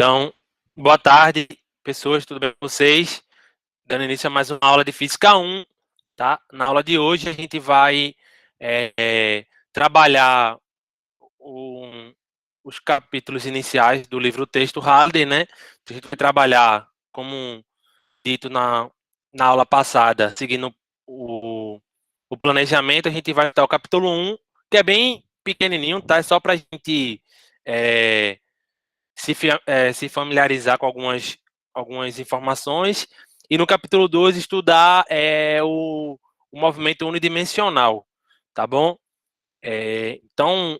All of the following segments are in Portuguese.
Então, boa tarde, pessoas, tudo bem com vocês? Dando início a mais uma aula de Física 1, tá? Na aula de hoje a gente vai trabalhar os capítulos iniciais do livro Texto Halliday, né? A gente vai trabalhar, como dito na aula passada, seguindo o planejamento, a gente vai estar o capítulo 1, que é bem pequenininho, tá? É só para a gente se familiarizar com algumas informações, e no capítulo 2 estudar o movimento unidimensional, tá bom? Então,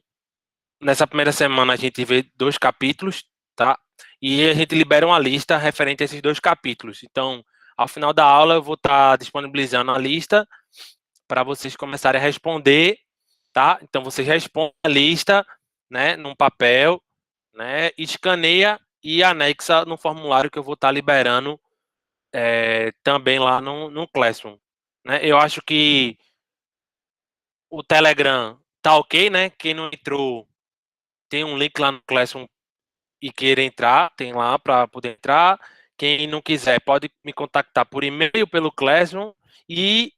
nessa primeira semana a gente vê 2 capítulos, tá? E a gente libera uma lista referente a esses 2 capítulos. Então, ao final da aula eu vou estar disponibilizando a lista para vocês começarem a responder, tá? Então, vocês respondem a lista, né, num papel, né, escaneia e anexa no formulário que eu vou estar liberando também lá no Classroom, né? Eu acho que o Telegram tá ok, né? Quem não entrou, tem um link lá no Classroom e queira entrar, tem lá para poder entrar. Quem não quiser, pode me contactar por e-mail pelo Classroom e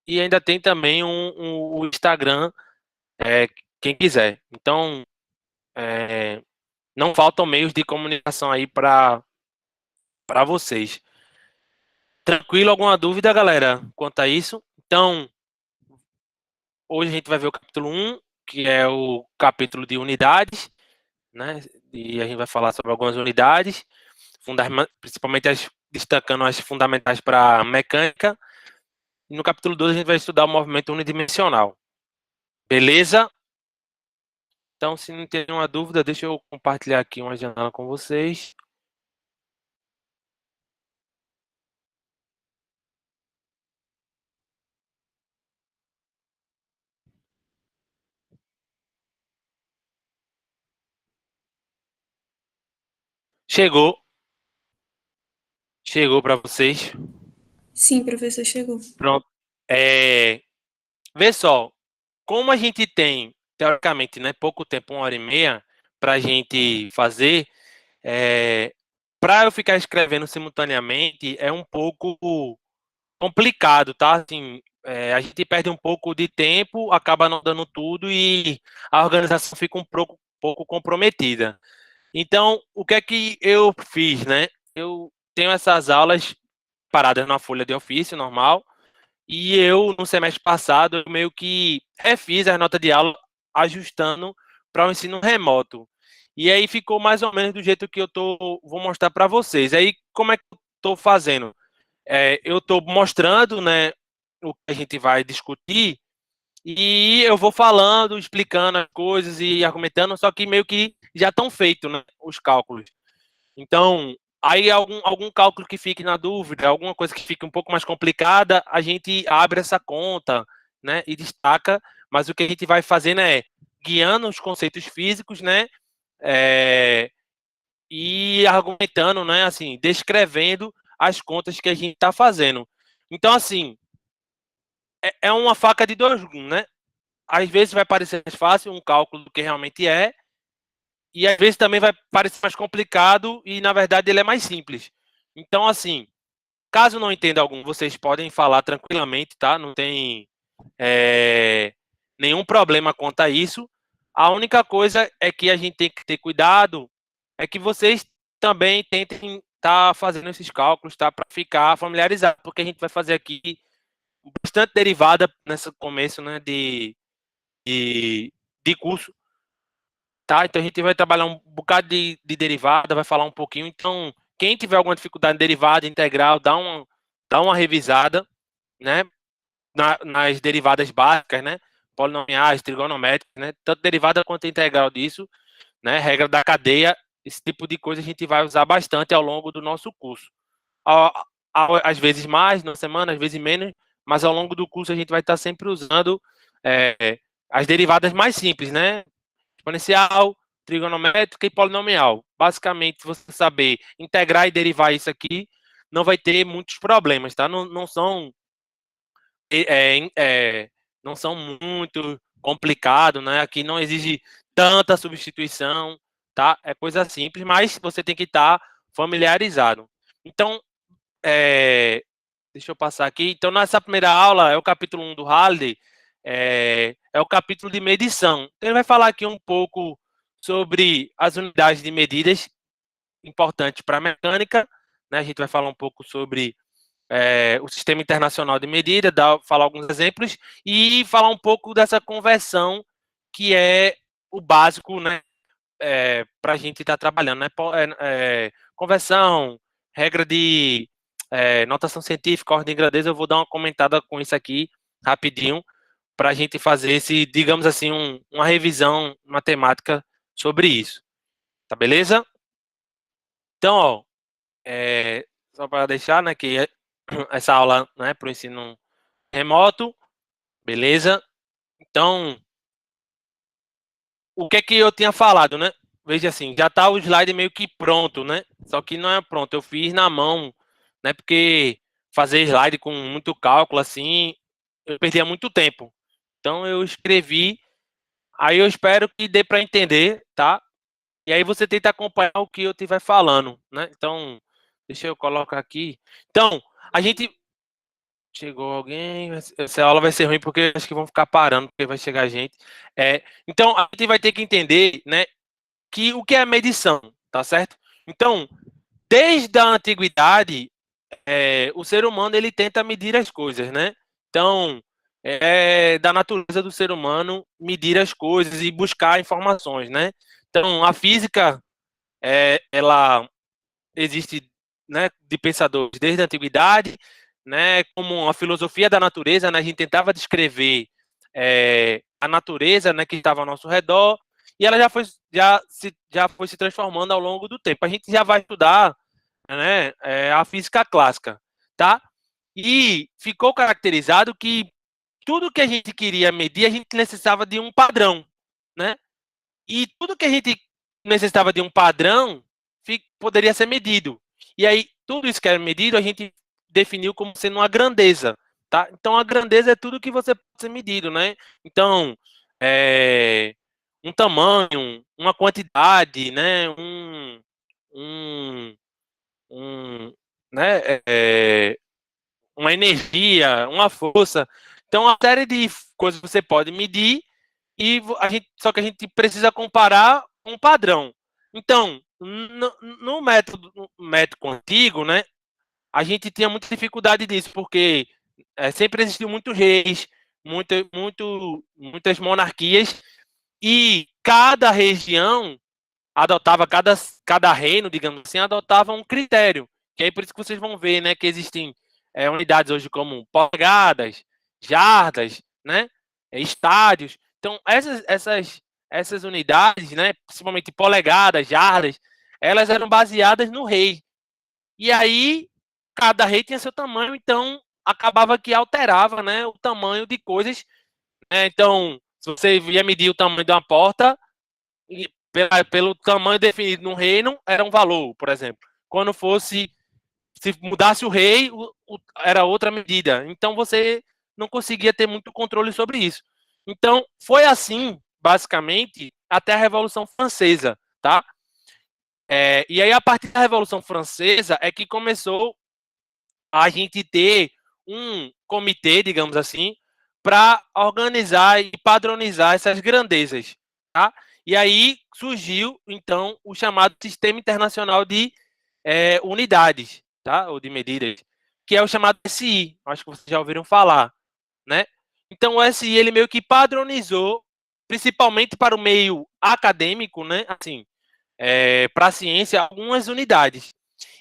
ainda tem também o Instagram, quem quiser. Então, não faltam meios de comunicação aí para vocês. Tranquilo? Alguma dúvida, galera, quanto a isso? Então, hoje a gente vai ver o capítulo 1, que é o capítulo de unidades, né? E a gente vai falar sobre algumas unidades, principalmente destacando as fundamentais para mecânica. E no capítulo 2 a gente vai estudar o movimento unidimensional. Beleza? Então, se não tem nenhuma dúvida, deixa eu compartilhar aqui uma janela com vocês. Chegou. Chegou para vocês. Sim, professor, chegou. Pronto. Vê só, como a gente tem, teoricamente, né, pouco tempo, 1h30, para a gente fazer, para eu ficar escrevendo simultaneamente é um pouco complicado, tá? Assim, a gente perde um pouco de tempo, acaba não dando tudo e a organização fica um pouco comprometida. Então, o que é que eu fiz, né? Eu tenho essas aulas paradas na folha de ofício normal, e eu, no semestre passado, eu meio que refiz as notas de aula ajustando para o ensino remoto. E aí ficou mais ou menos do jeito que vou mostrar para vocês. Aí, como é que eu estou fazendo? Eu estou mostrando, né, o que a gente vai discutir, e eu vou falando, explicando as coisas e argumentando, só que meio que já estão feitos, né, os cálculos. Então, aí algum cálculo que fique na dúvida, alguma coisa que fique um pouco mais complicada, a gente abre essa conta, né, e destaca, mas o que a gente vai fazendo é guiando os conceitos físicos, né, e argumentando, né, assim, descrevendo as contas que a gente está fazendo. Então, assim, é uma faca de dois gumes, né? Às vezes vai parecer mais fácil um cálculo do que realmente é, e às vezes também vai parecer mais complicado e, na verdade, ele é mais simples. Então, assim, caso não entenda algum, vocês podem falar tranquilamente, tá? Não tem nenhum problema quanto a isso. A única coisa é que a gente tem que ter cuidado, é que vocês também tentem estar fazendo esses cálculos, tá? Para ficar familiarizado, porque a gente vai fazer aqui bastante derivada nesse começo, né, de curso, tá? Então a gente vai trabalhar um bocado de derivada, vai falar um pouquinho. Então, quem tiver alguma dificuldade em derivada integral, dá uma revisada, né? Nas derivadas básicas, né? Polinomiais, trigonométricas, né? Tanto derivada quanto integral disso, né? Regra da cadeia, esse tipo de coisa a gente vai usar bastante ao longo do nosso curso. Às vezes mais, na semana, às vezes menos, mas ao longo do curso a gente vai estar sempre usando as derivadas mais simples, né? Exponencial, trigonométrica e polinomial. Basicamente, se você saber integrar e derivar isso aqui, não vai ter muitos problemas, tá? Não são não são muito complicados, né? Aqui não exige tanta substituição, tá? É coisa simples, mas você tem que estar familiarizado. Então, deixa eu passar aqui. Então, nessa primeira aula, é o capítulo 1 do Halliday, é o capítulo de medição. Então, ele vai falar aqui um pouco sobre as unidades de medidas importantes para a mecânica, né? A gente vai falar um pouco sobre o Sistema Internacional de Medida, falar alguns exemplos e falar um pouco dessa conversão que é o básico, né, para a gente estar trabalhando, né? Conversão, regra de notação científica, ordem de grandeza, eu vou dar uma comentada com isso aqui rapidinho para a gente fazer esse, digamos assim, uma revisão matemática sobre isso. Tá beleza? Então, ó, só para deixar, né, que essa aula, né, para o ensino remoto, beleza? Então, o que é que eu tinha falado, né? Veja assim, já tá o slide meio que pronto, né? Só que não é pronto, eu fiz na mão, né? Porque fazer slide com muito cálculo assim, eu perdia muito tempo. Então eu escrevi, aí eu espero que dê para entender, tá? E aí você tenta acompanhar o que eu estiver falando, né? Então, deixa eu colocar aqui. Então, a gente chegou alguém, essa aula vai ser ruim porque acho que vão ficar parando, porque vai chegar gente. Então, a gente vai ter que entender, né, que o que é medição, tá certo? Então, desde a antiguidade, o ser humano ele tenta medir as coisas, né? Então, é da natureza do ser humano medir as coisas e buscar informações, né? Então, a física, ela existe, né, de pensadores desde a antiguidade, né, como a filosofia da natureza, né, a gente tentava descrever a natureza, né, que estava ao nosso redor, e ela já foi se transformando ao longo do tempo. A gente já vai estudar, né, a física clássica, tá? E ficou caracterizado que tudo que a gente queria medir, a gente necessitava de um padrão, né? E tudo que a gente necessitava de um padrão poderia ser medido. E aí, tudo isso que era medido, a gente definiu como sendo uma grandeza, tá? Então, a grandeza é tudo que você pode ser medido, né? Então, um tamanho, uma quantidade, né? Um, né? Uma energia, uma força. Então, uma série de coisas que você pode medir só que a gente precisa comparar um padrão. Então, no método antigo, né, a gente tinha muita dificuldade disso, porque sempre existiu muitos reis, muitas monarquias, e cada região adotava, cada reino, digamos assim, adotava um critério. Que aí por isso que vocês vão ver, né, que existem unidades hoje como polegadas, jardas, né, estádios. Então, essas unidades, né, principalmente polegadas, jardas, elas eram baseadas no rei. E aí, cada rei tinha seu tamanho, então acabava que alterava, né, o tamanho de coisas. Então, se você ia medir o tamanho de uma porta, pelo tamanho definido no reino, era um valor, por exemplo. Quando fosse, se mudasse o rei, era outra medida. Então, você não conseguia ter muito controle sobre isso. Então, foi assim, basicamente, até a Revolução Francesa, tá? E aí, a partir da Revolução Francesa, é que começou a gente ter um comitê, digamos assim, para organizar e padronizar essas grandezas, tá? E aí surgiu, então, o chamado Sistema Internacional de Unidades, tá? Ou de medidas, que é o chamado SI, acho que vocês já ouviram falar, né? Então, o SI, ele meio que padronizou, principalmente para o meio acadêmico, né? Assim, para a ciência, algumas unidades.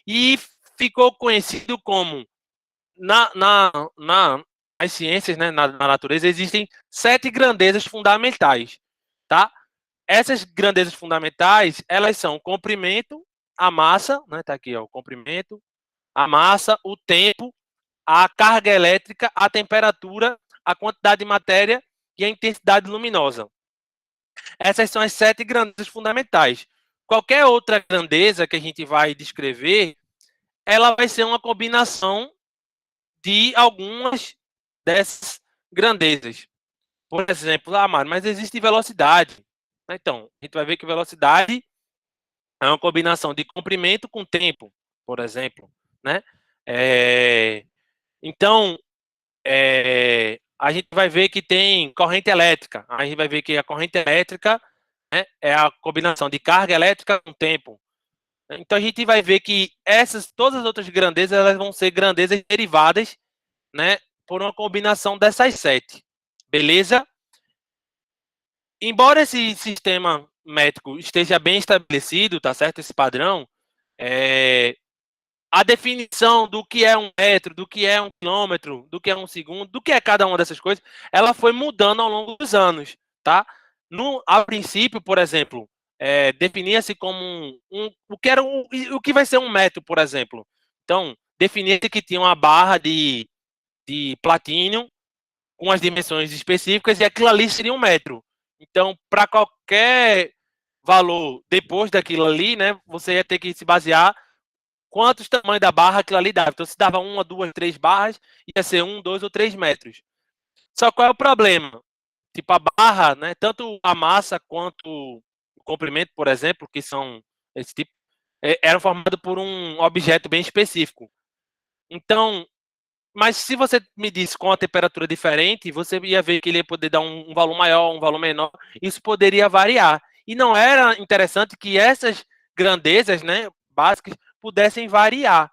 E ficou conhecido como nas ciências, né, na natureza, existem 7 grandezas fundamentais, tá? Essas grandezas fundamentais, elas são o comprimento, a massa, né, tá aqui, ó, o comprimento, a massa, o tempo, a carga elétrica, a temperatura, a quantidade de matéria e a intensidade luminosa. Essas são as 7 grandezas fundamentais. Qualquer outra grandeza que a gente vai descrever, ela vai ser uma combinação de algumas dessas grandezas. Por exemplo, Mário, mas existe velocidade. Então, a gente vai ver que velocidade É uma combinação de comprimento com tempo, por exemplo, né? Então, a gente vai ver que tem corrente elétrica. A gente vai ver que a corrente elétrica, né, é a combinação de carga elétrica com tempo. Então, a gente vai ver que todas as outras grandezas, elas vão ser grandezas derivadas, né, por uma combinação dessas 7. Beleza? Embora esse sistema métrico esteja bem estabelecido, tá certo? Esse padrão, a definição do que é um metro, do que é um quilômetro, do que é um segundo, do que é cada uma dessas coisas, ela foi mudando ao longo dos anos, tá? A princípio, por exemplo, definia-se como o que vai ser um metro, por exemplo. Então, definia-se que tinha uma barra de platínio com as dimensões específicas e aquilo ali seria um metro. Então, para qualquer valor depois daquilo ali, né, você ia ter que se basear quantos tamanhos da barra aquilo ali dava. Então, se dava 1, 2, 3 barras, ia ser 1, 2 ou 3 metros. Só qual é o problema? Tipo, a barra, né, tanto a massa quanto o comprimento, por exemplo, que são esse tipo, eram formados por um objeto bem específico. Então, mas se você me disse com a temperatura diferente, você ia ver que ele ia poder dar um valor maior, um valor menor. Isso poderia variar. E não era interessante que essas grandezas, né, básicas pudessem variar.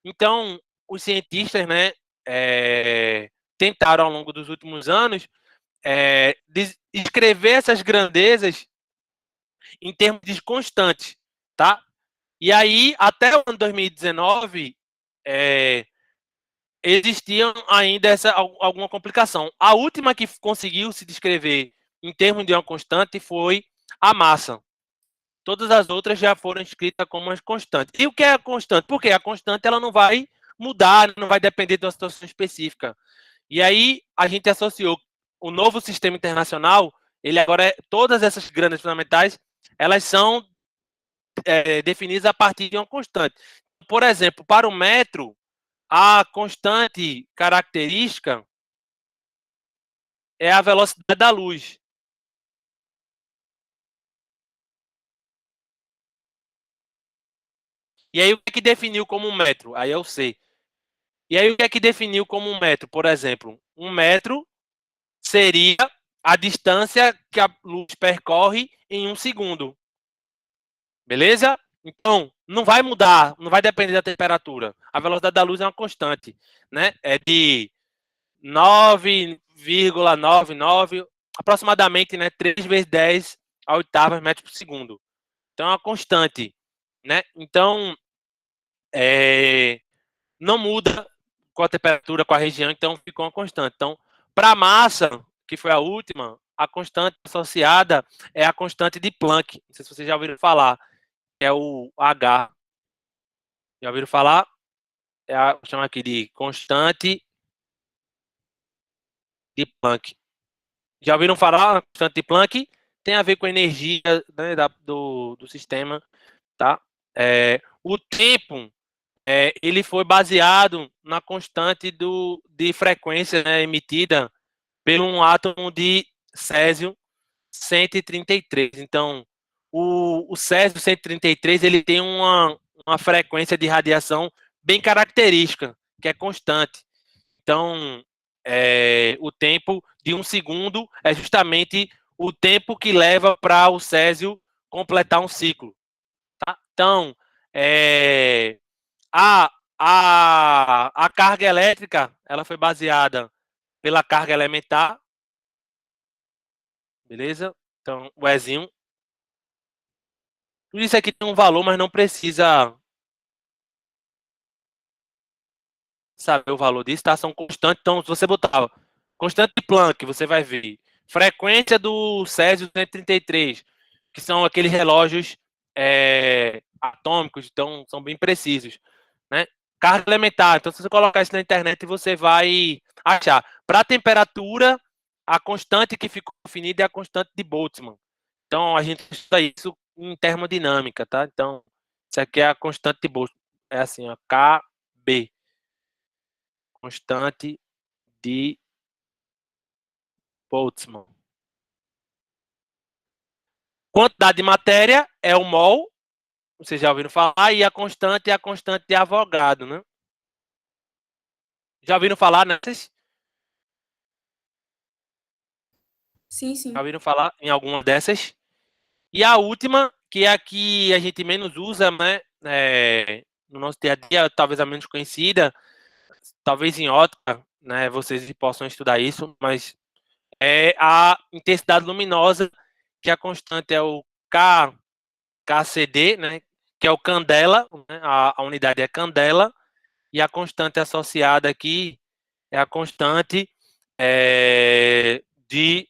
Então, os cientistas, né, tentaram ao longo dos últimos anos escrever essas grandezas em termos de constantes, tá? E aí, até o ano 2019, existia ainda alguma complicação. A última que conseguiu se descrever em termos de uma constante foi a massa. Todas as outras já foram escritas como as constantes. E o que é a constante? Porque a constante ela não vai mudar, não vai depender de uma situação específica. E aí a gente associou o novo sistema internacional, ele agora todas essas grandes fundamentais, elas são definidas a partir de uma constante. Por exemplo, para o metro, a constante característica é a velocidade da luz. E aí o que é que definiu como um metro? Aí eu sei. E aí o que é que definiu como um metro? Por exemplo, um metro seria a distância que a luz percorre em um segundo. Beleza? Então, não vai mudar, não vai depender da temperatura. A velocidade da luz é uma constante, né? É de 9,99, aproximadamente, né, 3 vezes 10 a oitava metros por segundo. Então, é uma constante, né? Então, não muda com a temperatura, com a região, então ficou uma constante. Então, para a massa, que foi a última, a constante associada é a constante de Planck. Não sei se vocês já ouviram falar, que é o H. Já ouviram falar? Chama aqui de constante de Planck. Já ouviram falar na constante de Planck? Tem a ver com a energia, né, do sistema, tá? O tempo, ele foi baseado na constante de frequência, né, emitida por um átomo de Césio 133. Então, o Césio 133 ele tem uma frequência de radiação bem característica, que é constante. Então, o tempo de um segundo é justamente o tempo que leva para o Césio completar um ciclo. Tá? Então, a, a carga elétrica ela foi baseada pela carga elementar, beleza? Então, o Ezinho. Tudo isso aqui tem um valor, mas não precisa saber o valor disso, tá? São constantes. Então, se você botar constante de Planck, você vai ver frequência do Césio 133, que são aqueles relógios atômicos, então são bem precisos, né? Carga elementar. Então, se você colocar isso na internet, você vai achar. Para a temperatura, a constante que ficou definida é a constante de Boltzmann. Então, a gente estuda isso em termodinâmica, tá? Então, isso aqui é a constante de Boltzmann. É assim, ó, KB. Constante de Boltzmann. Quantidade de matéria é o mol, vocês já ouviram falar, e a constante é a constante de Avogadro, né? Já ouviram falar nessas? Sim, Já sim. ouviram falar em alguma dessas? E a última, que é a que a gente menos usa, né? No nosso dia a dia, talvez a menos conhecida, talvez em ótica, né? Vocês possam estudar isso, mas é a intensidade luminosa, que a constante é o KCD, né? Que é o candela, né? A unidade é candela, e a constante associada aqui é a constante de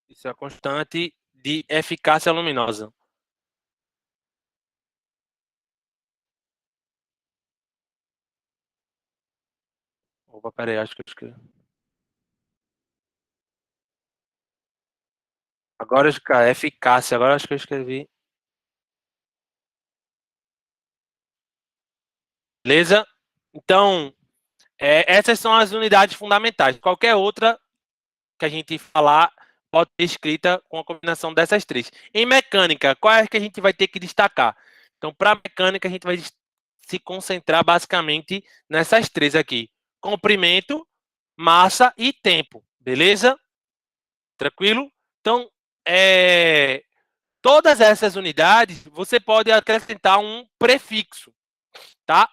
isso é a constante de eficácia luminosa. Opa, peraí, acho que eu escrevi. Agora, cara, eficácia. Agora acho que eu escrevi. Beleza? Então, essas são as unidades fundamentais. Qualquer outra que a gente falar pode ser escrita com a combinação dessas três. Em mecânica, qual é que a gente vai ter que destacar? Então, para mecânica, a gente vai se concentrar basicamente nessas três aqui: comprimento, massa e tempo. Beleza? Tranquilo? Então, todas essas unidades, você pode acrescentar um prefixo, tá?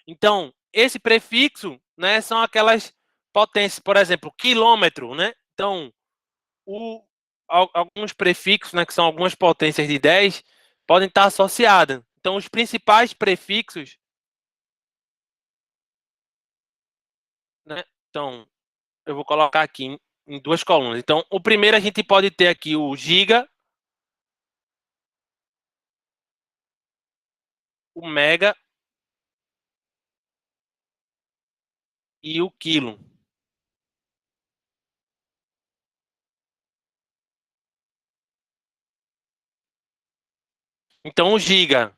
Então, esse prefixo, né, são aquelas potências, por exemplo, quilômetro, né? Então, alguns prefixos, né, que são algumas potências de 10, podem estar associadas. Então, os principais prefixos, né? Então, eu vou colocar aqui em duas colunas. Então, o primeiro a gente pode ter aqui o giga, o mega e o quilo. Então, o giga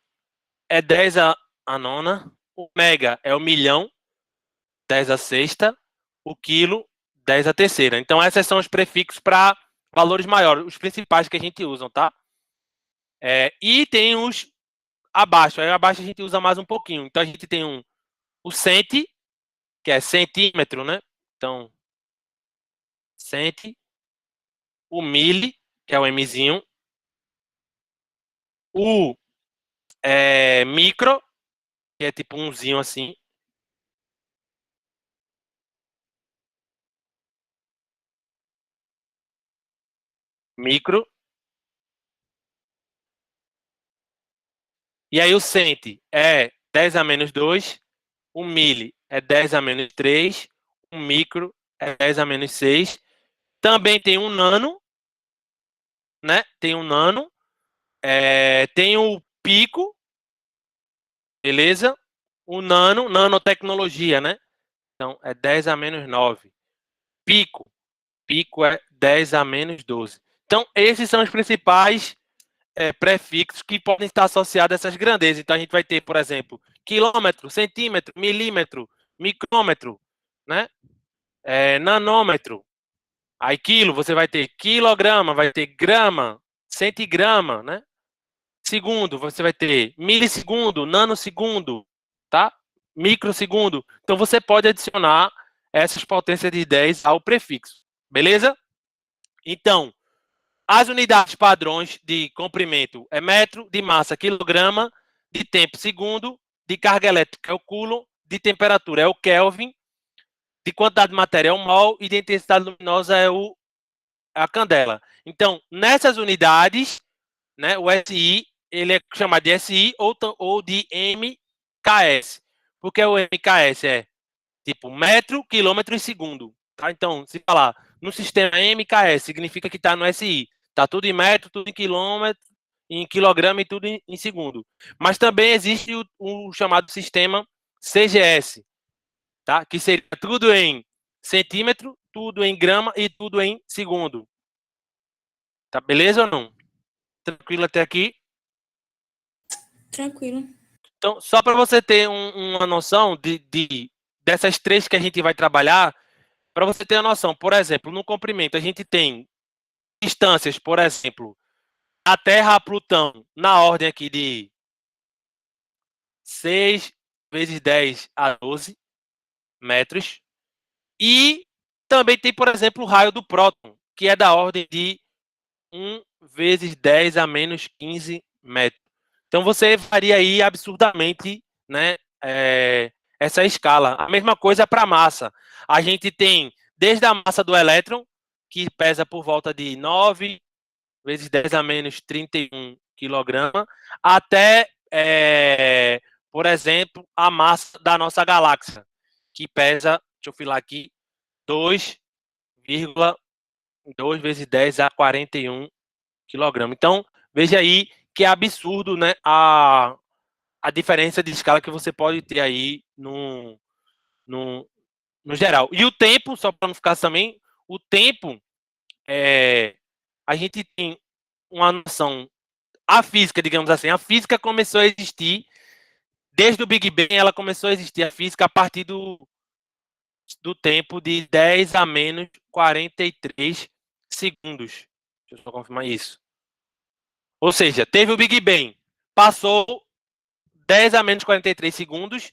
é 10 a nona, o mega é o milhão, 10 a sexta, o quilo, 10 a terceira. Então, esses são os prefixos para valores maiores, os principais que a gente usa, tá? E tem os abaixo, aí abaixo a gente usa mais um pouquinho. Então, a gente tem o centi, que é centímetro, né? Então, centi, o mili, que é o Mzinho, o micro, que é tipo umzinho assim, micro. E aí o centi é 10 a menos 2, o mili é 10 a menos 3, o micro é 10 a menos 6. Também tem um nano, né? Tem um nano, tem o pico, beleza? O nano, nanotecnologia, né? Então é 10 a menos 9. Pico, pico é 10 a menos 12. Então, esses são os principais prefixos que podem estar associados a essas grandezas. Então, a gente vai ter, por exemplo, quilômetro, centímetro, milímetro, micrômetro, né? Nanômetro. Aí, quilo, você vai ter quilograma, vai ter grama, centigrama, né? Segundo, você vai ter milissegundo, nanosegundo, tá? Microsegundo. Então, você pode adicionar essas potências de 10 ao prefixo, beleza? Então, as unidades padrões de comprimento é metro, de massa, quilograma, de tempo, segundo, de carga elétrica é o coulomb, de temperatura é o Kelvin, de quantidade de matéria é o mol e de intensidade luminosa é a candela. Então, nessas unidades, né, o SI, ele é chamado de SI ou de MKS. Porque o MKS é tipo metro, quilômetro e segundo. Tá? Então, se falar no sistema MKS, significa que está no SI. Está tudo em metro, tudo em quilômetro, em quilograma e tudo em segundo. Mas também existe o chamado sistema CGS, tá? Que seria tudo em centímetro, tudo em grama e tudo em segundo. Tá beleza ou não? Tranquilo até aqui? Tranquilo. Então, só para você ter uma noção dessas três que a gente vai trabalhar, para você ter a noção, por exemplo, no comprimento, a gente tem distâncias, por exemplo, a Terra a Plutão na ordem aqui de 6 vezes 10 a 12 metros. E também tem, por exemplo, o raio do próton, que é da ordem de 1 vezes 10 a menos 15 metros. Então você varia aí absurdamente, né, essa escala. A mesma coisa para a massa. A gente tem desde a massa do elétron, que pesa por volta de 9 vezes 10 a menos 31 kg, até, por exemplo, a massa da nossa galáxia, que pesa, deixa eu filar aqui, 2,2 vezes 10 a 41 kg. Então, veja aí que é absurdo, né, a diferença de escala que você pode ter aí no, no geral. E o tempo, só para não ficar também, o tempo, a gente tem uma noção, a física, digamos assim, a física começou a existir, desde o Big Bang, ela começou a existir, a física, a partir do tempo de 10 a menos 43 segundos. Deixa eu só confirmar isso. Ou seja, teve o Big Bang, passou 10 a menos 43 segundos,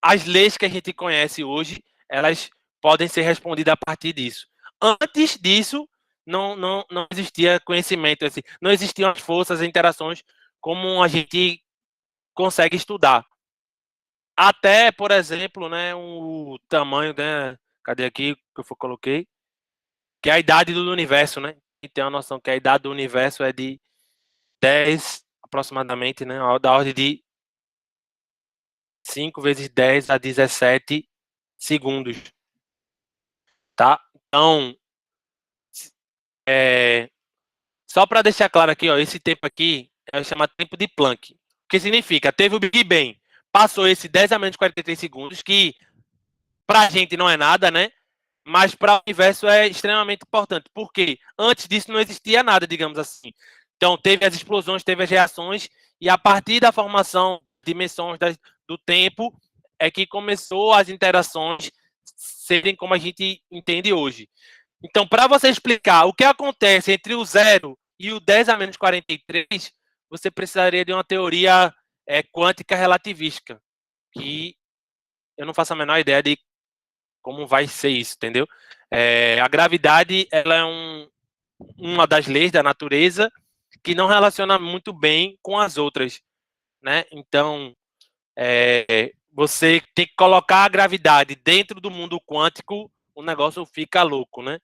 as leis que a gente conhece hoje, elas podem ser respondidas a partir disso. Antes disso, não existia conhecimento, assim, não existiam as forças, as interações como a gente consegue estudar. Até, por exemplo, né, o tamanho, né, cadê aqui que eu coloquei? Que é a idade do universo, né? E tem uma noção que a idade do universo é de 10, aproximadamente, né, da ordem de 5 vezes 10 a 17 segundos, tá? Então, só para deixar claro aqui, ó, esse tempo aqui é chamado tempo de Planck. O que significa? Teve o Big Bang, passou esse 10 a menos 43 segundos, que para a gente não é nada, né? Mas para o universo é extremamente importante, porque antes disso não existia nada, digamos assim. Então, teve as explosões, teve as reações, e a partir da formação de dimensões do tempo é que começou as interações serem como a gente entende hoje. Então, para você explicar o que acontece entre o 0 e o 10 a menos 43, você precisaria de uma teoria quântica relativística, que eu não faço a menor ideia de como vai ser isso, entendeu? A gravidade, ela é uma das leis da natureza que não relaciona muito bem com as outras, né? Então, você tem que colocar a gravidade dentro do mundo quântico, o negócio fica louco, né?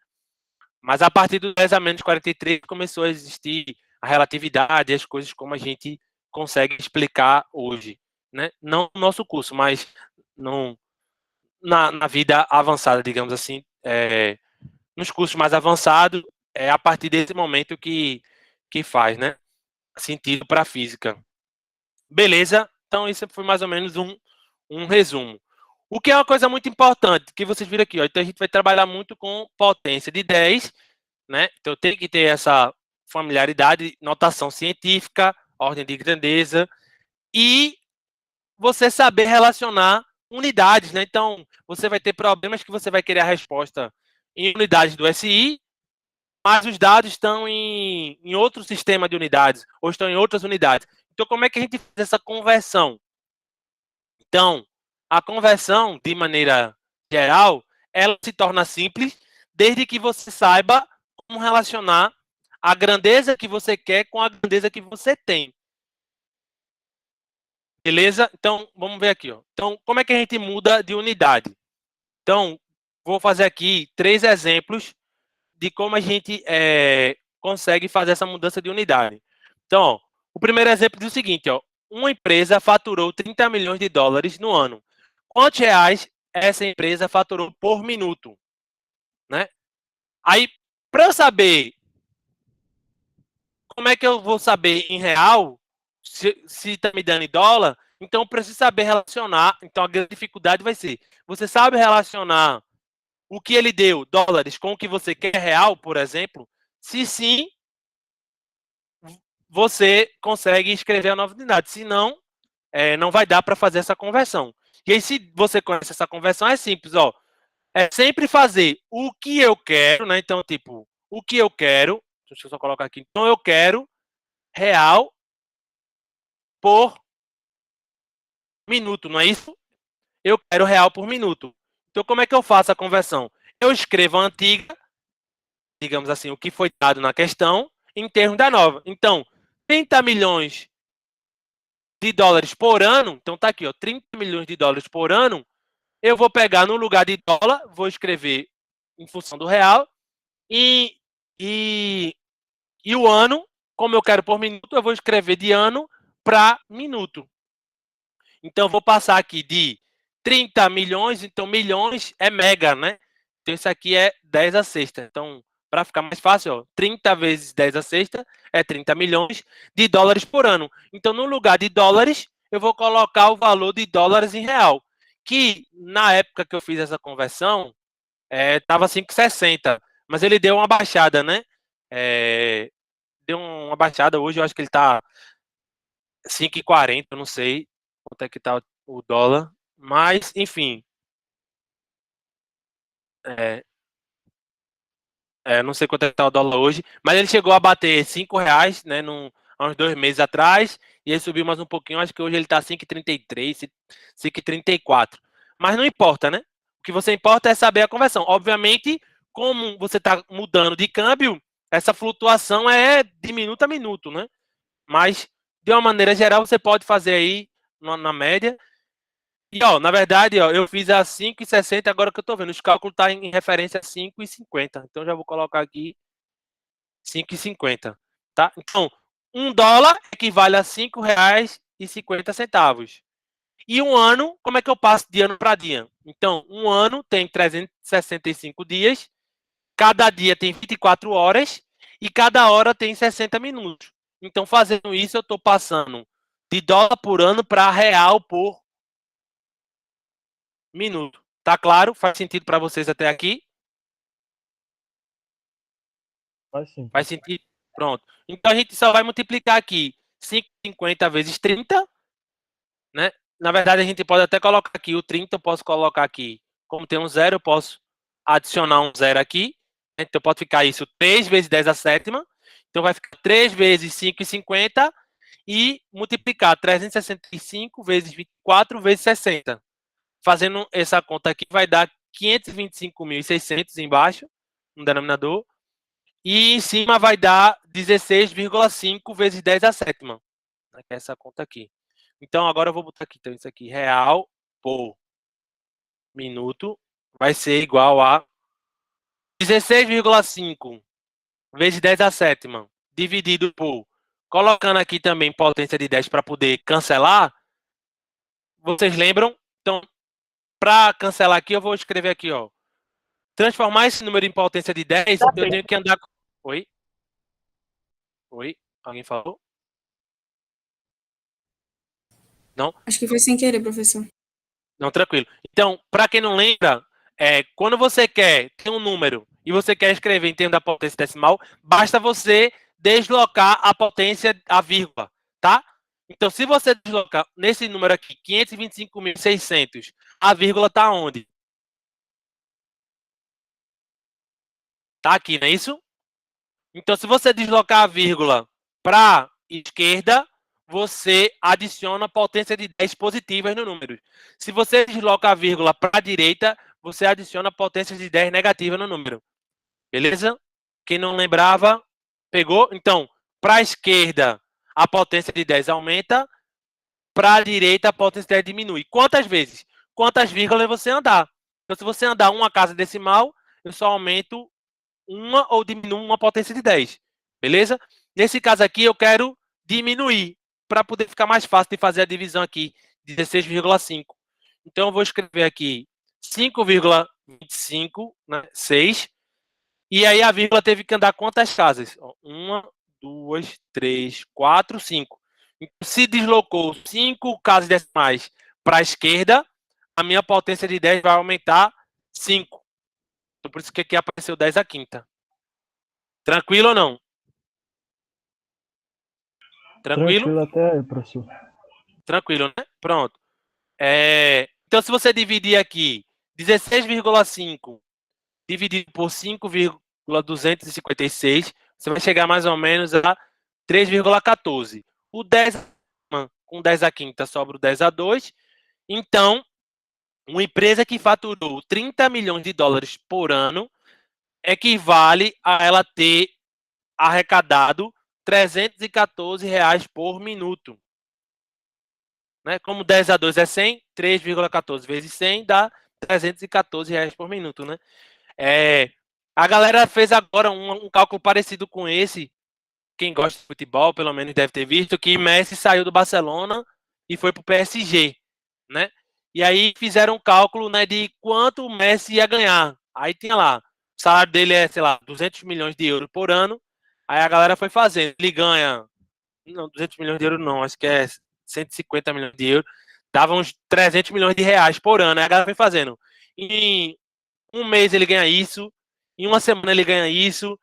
Mas a partir do 10 a menos 43 começou a existir a relatividade, as coisas como a gente consegue explicar hoje, né? Não no nosso curso, mas na vida avançada, digamos assim, nos cursos mais avançados, é a partir desse momento que faz, né, sentido para a física. Beleza? Então, isso foi mais ou menos um resumo. O que é uma coisa muito importante, que vocês viram aqui, ó, então a gente vai trabalhar muito com potência de 10, né? Então tem que ter essa familiaridade, notação científica, ordem de grandeza, e você saber relacionar unidades, né? Então, você vai ter problemas que você vai querer a resposta em unidades do SI, mas os dados estão em outro sistema de unidades, ou estão em outras unidades. Então, como é que a gente faz essa conversão? Então, a conversão, de maneira geral, ela se torna simples desde que você saiba como relacionar a grandeza que você quer com a grandeza que você tem. Beleza? Então, vamos ver aqui, ó. Então, como é que a gente muda de unidade? Então, vou fazer aqui 3 exemplos de como a gente consegue fazer essa mudança de unidade. Então, ó, o primeiro exemplo diz o seguinte, ó. Uma empresa faturou 30 milhões de dólares no ano. Quantos reais essa empresa faturou por minuto? Né? Aí, para eu saber como é que eu vou saber em real se está me dando em dólar, então eu preciso saber relacionar. Então, a grande dificuldade vai ser, você sabe relacionar o que ele deu, dólares, com o que você quer real, por exemplo? Se sim, você consegue escrever a nova unidade. Se não, não vai dar para fazer essa conversão. E aí, se você conhece essa conversão, é simples, ó. É sempre fazer o que eu quero, né? Então, tipo, o que eu quero. Deixa eu só colocar aqui. Então, eu quero real por minuto, não é isso? Eu quero real por minuto. Então, como é que eu faço a conversão? Eu escrevo a antiga, digamos assim, o que foi dado na questão, em termos da nova. Então, 30 milhões de dólares por ano, então tá aqui, ó, 30 milhões de dólares por ano, eu vou pegar no lugar de dólar, vou escrever em função do real, e, e, e o ano, como eu quero por minuto, eu vou escrever de ano para minuto. Então, eu vou passar aqui de 30 milhões, então milhões é mega, né? Então, isso aqui é 10 a sexta. Então, para ficar mais fácil, ó, 30 vezes 10 a sexta é 30 milhões de dólares por ano. Então, no lugar de dólares, eu vou colocar o valor de dólares em real, que na época que eu fiz essa conversão, estava 5,60, mas ele deu uma baixada, né? Deu uma baixada hoje, eu acho que ele está 5,40, eu não sei quanto é que tá o dólar, mas enfim, é, não sei quanto é que tá o dólar hoje, mas ele chegou a bater R$ 5, né, há uns 2 meses atrás, e ele subiu mais um pouquinho, acho que hoje ele tá 5,33, 5,34. Mas não importa, né? O que você importa é saber a conversão. Obviamente, como você está mudando de câmbio, essa flutuação é de minuto a minuto, né? Mas, de uma maneira geral, você pode fazer aí na média. E, ó, na verdade, ó, eu fiz a 5,60, agora que eu tô vendo, os cálculos tá em referência a 5,50. Então, já vou colocar aqui 5,50, tá? Então, $1 equivale a R$ 5,50. E um ano, como é que eu passo de ano para dia? Então, um ano tem 365 dias, cada dia tem 24 horas e cada hora tem 60 minutos. Então, fazendo isso, eu estou passando de dólar por ano para real por minuto. Tá claro? Faz sentido para vocês até aqui? Faz sim. Faz sentido? Pronto. Então a gente só vai multiplicar aqui 5,50 vezes 30, né? Na verdade, a gente pode até colocar aqui o 30, eu posso colocar aqui, como tem um zero, eu posso adicionar um zero aqui. Então pode ficar isso 3 vezes 10 a sétima. Então vai ficar 3 vezes 5,50 e multiplicar 365 vezes 24 vezes 60. Fazendo essa conta aqui, vai dar 525.600 embaixo, no denominador, e em cima vai dar 16,5 vezes 10 a sétima. Essa conta aqui. Então, agora eu vou botar aqui, então, isso aqui, real por minuto, vai ser igual a 16,5 vezes 10 a sétima, dividido por, colocando aqui também potência de 10 para poder cancelar, vocês lembram? Então, para cancelar aqui, eu vou escrever aqui, ó, transformar esse número em potência de 10, eu tenho que andar... Oi? Oi? Alguém falou? Não? Acho que foi sem querer, professor. Não, tranquilo. Então, para quem não lembra, quando você quer ter um número e você quer escrever em termos da potência decimal, basta você deslocar a potência, a vírgula, tá? Então, se você deslocar nesse número aqui, 525.600, a vírgula está onde? Tá aqui, não é isso? Então, se você deslocar a vírgula para a esquerda, você adiciona potência de 10 positivas no número. Se você desloca a vírgula para a direita, você adiciona potência de 10 negativa no número. Beleza? Quem não lembrava, pegou? Então, para a esquerda, a potência de 10 aumenta, para a direita, a potência de 10 diminui. Quantas vezes? Quantas vírgulas você andar. Então, se você andar uma casa decimal, eu só aumento uma ou diminuo uma potência de 10. Beleza? Nesse caso aqui, eu quero diminuir para poder ficar mais fácil de fazer a divisão aqui de 16,5. Então, eu vou escrever aqui 5,25, né, 6. E aí a vírgula teve que andar quantas casas? 1, 2, 3, 4, 5. Então, se deslocou 5 casas decimais para a esquerda, a minha potência de 10 vai aumentar 5. Então, por isso que aqui apareceu 10 a quinta. Tranquilo ou não? Tranquilo? Tranquilo até aí, professor. Tranquilo, né? Pronto. Então, se você dividir aqui 16,5 dividido por 5,256, você vai chegar mais ou menos a 3,14. O 10 com 10 a quinta sobra o 10 a 2. Então, uma empresa que faturou 30 milhões de dólares por ano equivale a ela ter arrecadado R$ 314 por minuto. Né? Como 10 a 2 é 100, 3,14 vezes 100 dá R$ 314 por minuto. Né? A galera fez agora um cálculo parecido com esse. Quem gosta de futebol, pelo menos deve ter visto, que Messi saiu do Barcelona e foi para o PSG. Né? E aí fizeram um cálculo, né, de quanto o Messi ia ganhar. Aí tinha lá, o salário dele é, sei lá, 200 milhões de euros por ano. Aí a galera foi fazendo. Ele ganha, não, 200 milhões de euros não, acho que é 150 milhões de euros. Dava uns 300 milhões de reais por ano. Aí a galera foi fazendo. Em um mês ele ganha isso, em uma semana ele ganha isso,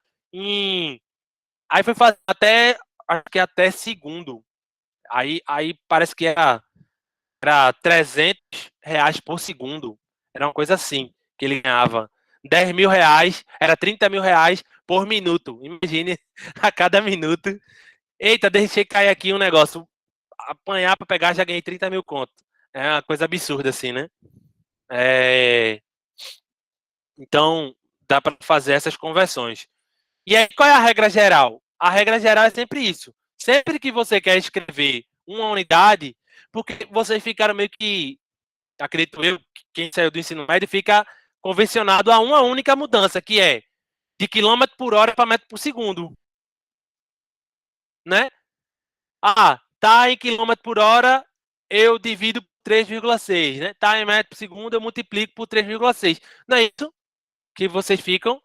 aí foi fazer até, acho que até segundo. Aí parece que era R$ 300 por segundo. Era uma coisa assim que ele ganhava. R$ 10.000 era R$ 30.000 por minuto. Imagine a cada minuto. Eita, deixei cair aqui um negócio. Apanhar para pegar, já ganhei 30 mil conto. É uma coisa absurda assim, né? Então, dá para fazer essas conversões. E aí, qual é a regra geral? A regra geral é sempre isso. Sempre que você quer escrever uma unidade, porque vocês ficaram meio que, acredito eu, quem saiu do ensino médio fica convencionado a uma única mudança, que é de quilômetro por hora para metro por segundo. Né? Tá em quilômetro por hora, eu divido por 3,6. Né? Tá em metro por segundo, eu multiplico por 3,6. Não é isso que vocês ficam,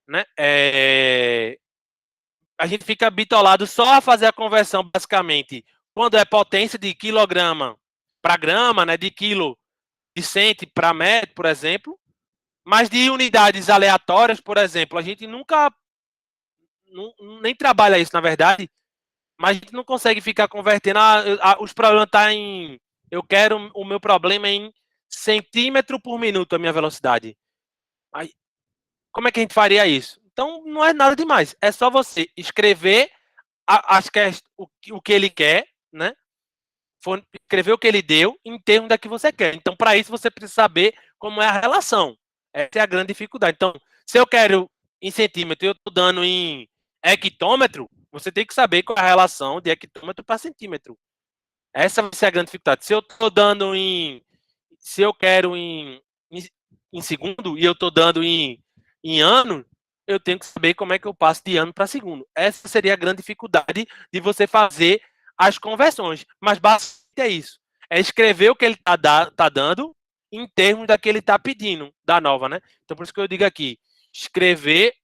né? A gente fica bitolado só a fazer a conversão, basicamente, quando é potência de quilograma para grama, né? De quilo de cento para metro, por exemplo. Mas de unidades aleatórias, por exemplo, a gente nunca nem trabalha isso, na verdade, mas a gente não consegue ficar convertendo. Os problemas estão em. Eu quero o meu problema em centímetro por minuto, a minha velocidade. Aí, como é que a gente faria isso? Então, não é nada demais. É só você escrever o que ele quer, né? Escrever o que ele deu em termos da que você quer. Então, para isso, você precisa saber como é a relação. Essa é a grande dificuldade. Então, se eu quero em centímetro e eu estou dando em hectômetro, você tem que saber qual é a relação de hectômetro para centímetro. Essa vai ser a grande dificuldade. Se eu estou dando em. Se eu quero em segundo e eu estou dando em ano, eu tenho que saber como é que eu passo de ano para segundo. Essa seria a grande dificuldade de você fazer as conversões. Mas basicamente é isso. É escrever o que ele tá dando em termos da que ele está pedindo, da nova, né? Então, por isso que eu digo aqui, escrever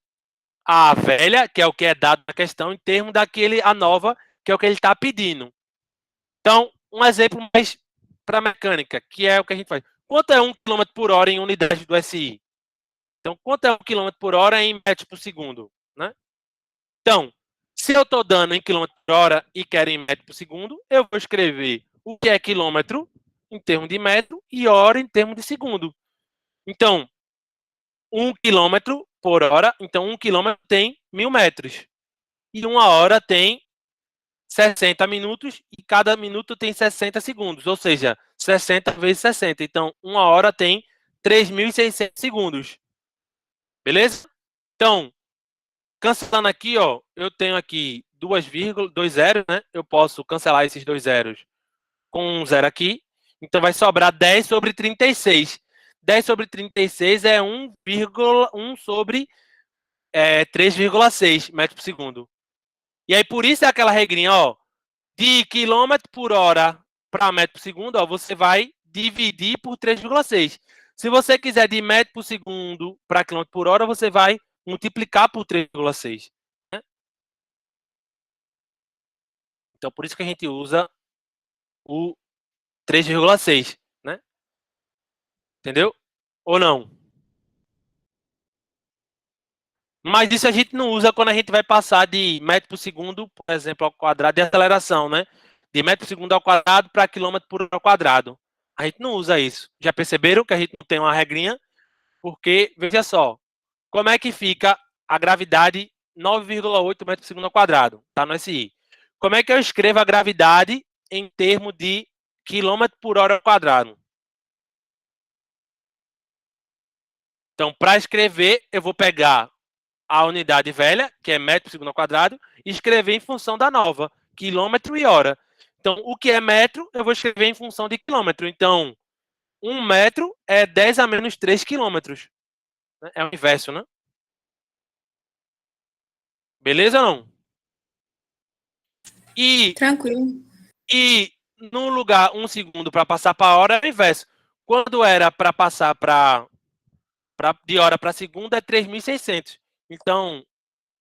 a velha, que é o que é dado na questão, em termos a nova, que é o que ele está pedindo. Então, um exemplo mais para mecânica, que é o que a gente faz. Quanto é 1 km por hora em unidade do SI? Então, quanto é 1 km por hora em metros por segundo? Né? Então, se eu estou dando em quilômetro por hora e quero em metro por segundo, eu vou escrever o que é quilômetro em termos de metro e hora em termos de segundo. Então, 1 km por hora, então 1 km tem 1.000 metros. E 1 hora tem 60 minutos e cada minuto tem 60 segundos, ou seja, 60 vezes 60. Então, 1 hora tem 3.600 segundos. Beleza? Então, cancelando aqui, ó, eu tenho aqui 2 zeros, né? Eu posso cancelar esses 2 zeros com um zero aqui. Então, vai sobrar 10 sobre 36. 10 sobre 36 é 1 sobre 3,6 metros por segundo. E aí, por isso é aquela regrinha, ó, de quilômetro por hora para metro por segundo, ó, você vai dividir por 3,6. Se você quiser de metro por segundo para quilômetro por hora, você vai multiplicar por 3,6. Né? Então, por isso que a gente usa o 3,6. Né? Entendeu? Ou não? Mas isso a gente não usa quando a gente vai passar de metro por segundo, por exemplo, ao quadrado de aceleração, né? De metro por segundo ao quadrado para quilômetro por hora ao quadrado. A gente não usa isso. Já perceberam que a gente não tem uma regrinha? Porque, veja só, como é que fica a gravidade 9,8 metros por segundo ao quadrado? Tá no SI. como é que eu escrevo a gravidade em termos de quilômetro por hora ao quadrado? Então, para escrever, eu vou pegar a unidade velha, que é metro por segundo ao quadrado, e escrever em função da nova, quilômetro e hora. Então, o que é metro, eu vou escrever em função de quilômetro. Então, 1 metro é 10 a menos 3 quilômetros. É o inverso, né? Beleza ou não? Tranquilo. E no lugar 1 segundo para passar para hora é o inverso. Quando era para passar de hora para segundo é 3.600. Então,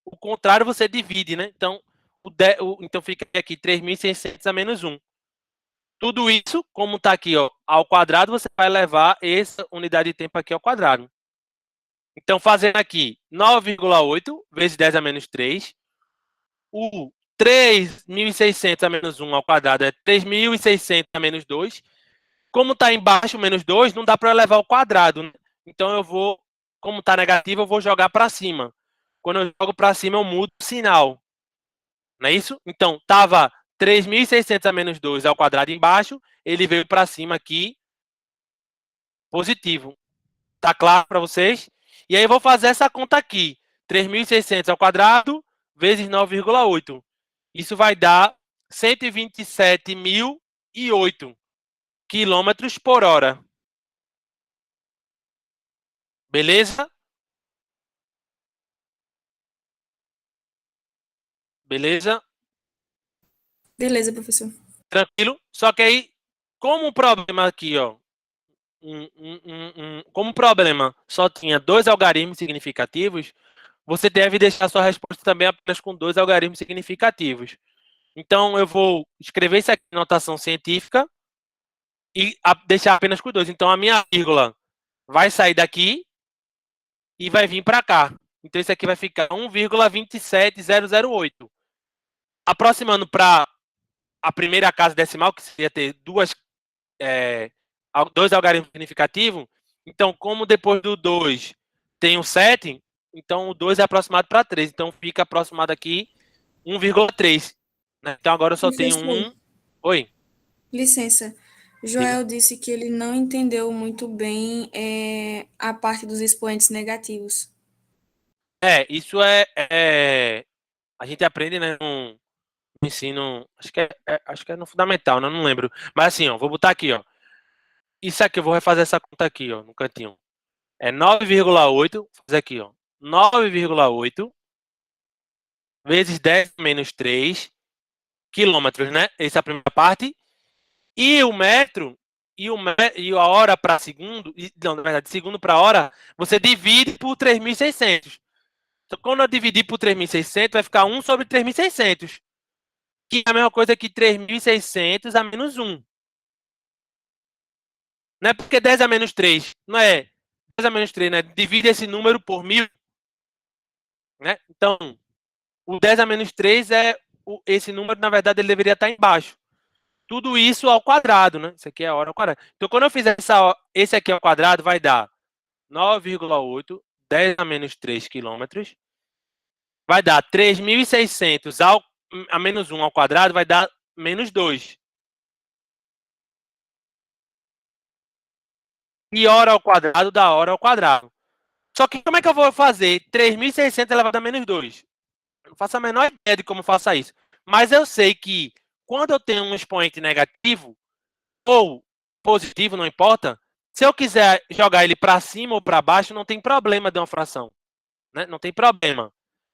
o contrário você divide, né? Então, então fica aqui 3.600 a menos 1. Tudo isso, como está aqui ó, ao quadrado, você vai levar essa unidade de tempo aqui ao quadrado. Então, fazendo aqui 9,8 vezes 10 a menos 3. O 3.600 a menos 1 ao quadrado é 3.600 a menos 2. Como está embaixo menos 2, não dá para levar ao quadrado. Né? Então, eu vou, como está negativo, eu vou jogar para cima. Quando eu jogo para cima, eu mudo o sinal. Não é isso? Então, estava 3.600 a menos 2 ao quadrado embaixo, ele veio para cima aqui, positivo. Tá claro para vocês? E aí eu vou fazer essa conta aqui. 3.600 ao quadrado vezes 9,8. Isso vai dar 127.008 quilômetros por hora. Beleza? Beleza? Beleza, professor. Tranquilo? Só que aí, como o problema aqui, ó, como o problema só tinha 2 algarismos significativos, você deve deixar sua resposta também apenas com 2 algarismos significativos. Então, eu vou escrever isso aqui em notação científica e deixar apenas com 2. Então, a minha vírgula vai sair daqui e vai vir para cá. Então, isso aqui vai ficar 1,27008. Aproximando para a primeira casa decimal, que seria ter dois algarismos significativos. Então, como depois do 2 tem o 7, então o 2 é aproximado para 3. Então, fica aproximado aqui 1,3. Né? Então, agora eu só tenho Professor, 1. Oi, licença. diga. Joel disse que ele não entendeu muito bem a parte dos expoentes negativos. Isso a gente aprende, né, no ensino, acho que é no fundamental, né, não lembro. Mas assim, ó, vou botar aqui, ó. Isso aqui, eu vou refazer essa conta aqui, ó, no cantinho. É 9,8, vou fazer aqui, ó. 9,8 vezes 10 menos 3 quilômetros, né? Essa é a primeira parte. E o metro, e a hora para segundo, não, na verdade, segundo para hora, você divide por 3.600. Então, quando eu dividir por 3.600, vai ficar 1 sobre 3.600. Que é a mesma coisa que 3.600 a menos 1. Não é porque 10 a menos 3, não é 10 a menos 3, né? Divide esse número por 1.000. Né? Então, o 10 a menos 3 esse número, na verdade, ele deveria estar embaixo. Tudo isso ao quadrado, né? Isso aqui é a hora ao quadrado. Então, quando eu fizer esse aqui ao quadrado, vai dar 9,8, 10 a menos 3 quilômetros. Vai dar 3.600 a menos 1 ao quadrado, vai dar menos 2. E hora ao quadrado dá hora ao quadrado. Só que como é que eu vou fazer 3.600 elevado a menos 2? Eu não faço a menor ideia de como faça isso. Mas eu sei que quando eu tenho um expoente negativo ou positivo, não importa, se eu quiser jogar ele para cima ou para baixo, não tem problema de uma fração. Né? Não tem problema.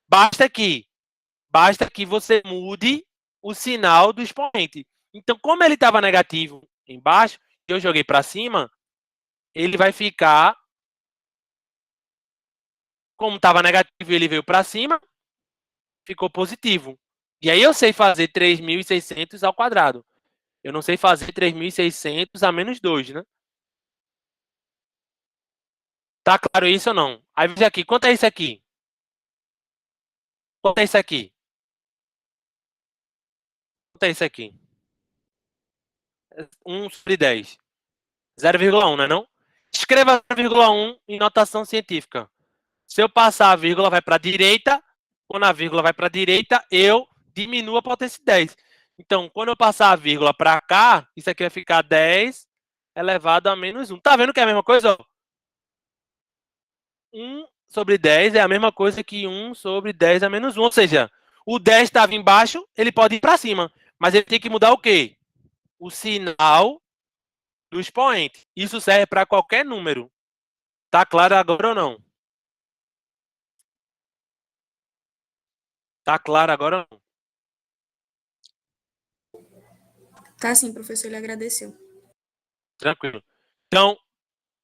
Basta que você mude o sinal do expoente. Então, como ele estava negativo embaixo, eu joguei para cima, ele vai ficar, como estava negativo e ele veio para cima, ficou positivo. E aí eu sei fazer 3.600 ao quadrado. Eu não sei fazer 3.600 a menos 2, né? Tá claro isso ou não? Aí veja aqui, quanto é isso aqui? Quanto é isso aqui? Quanto é isso aqui? 1 sobre 10. 0,1, não é não? Escreva 0,1 em notação científica. Se eu passar a vírgula, vai para a direita. Quando a vírgula vai para a direita, eu diminua a potência de 10. Então, quando eu passar a vírgula para cá, isso aqui vai ficar 10 elevado a menos 1. Tá vendo que é a mesma coisa? Ó? 1 sobre 10 é a mesma coisa que 1 sobre 10 a menos 1. Ou seja, o 10 estava embaixo, ele pode ir para cima. Mas ele tem que mudar o quê? O sinal do expoente. Isso serve para qualquer número. Tá claro agora ou não? Tá claro agora ou não? Tá sim, professor, ele agradeceu. Tranquilo. Então,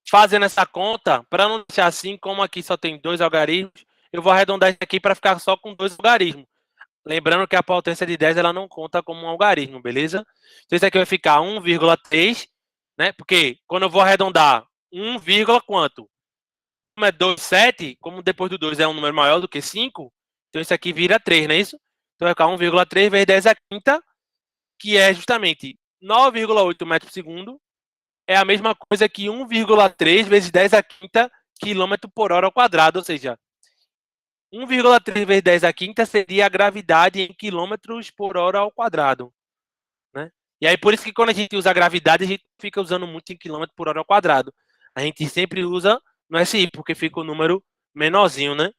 fazendo essa conta, para não deixar assim, como aqui só tem 2 algarismos, eu vou arredondar isso aqui para ficar só com 2 algarismos. Lembrando que a potência de 10 ela não conta como um algarismo, beleza? Então, isso aqui vai ficar 1,3, né? Porque quando eu vou arredondar 1, quanto? Como é 2,7, como depois do 2 é um número maior do que 5, então isso aqui vira 3, não é isso? Então vai ficar 1,3 vezes 10 à quinta, que é justamente 9,8 metros por segundo, é a mesma coisa que 1,3 vezes 10 à quinta quilômetro por hora ao quadrado, ou seja, 1,3 vezes 10 à quinta seria a gravidade em quilômetros por hora ao quadrado, né? E aí, por isso que quando a gente usa a gravidade, a gente fica usando muito em quilômetro por hora ao quadrado. A gente sempre usa no SI, porque fica o número menorzinho, né?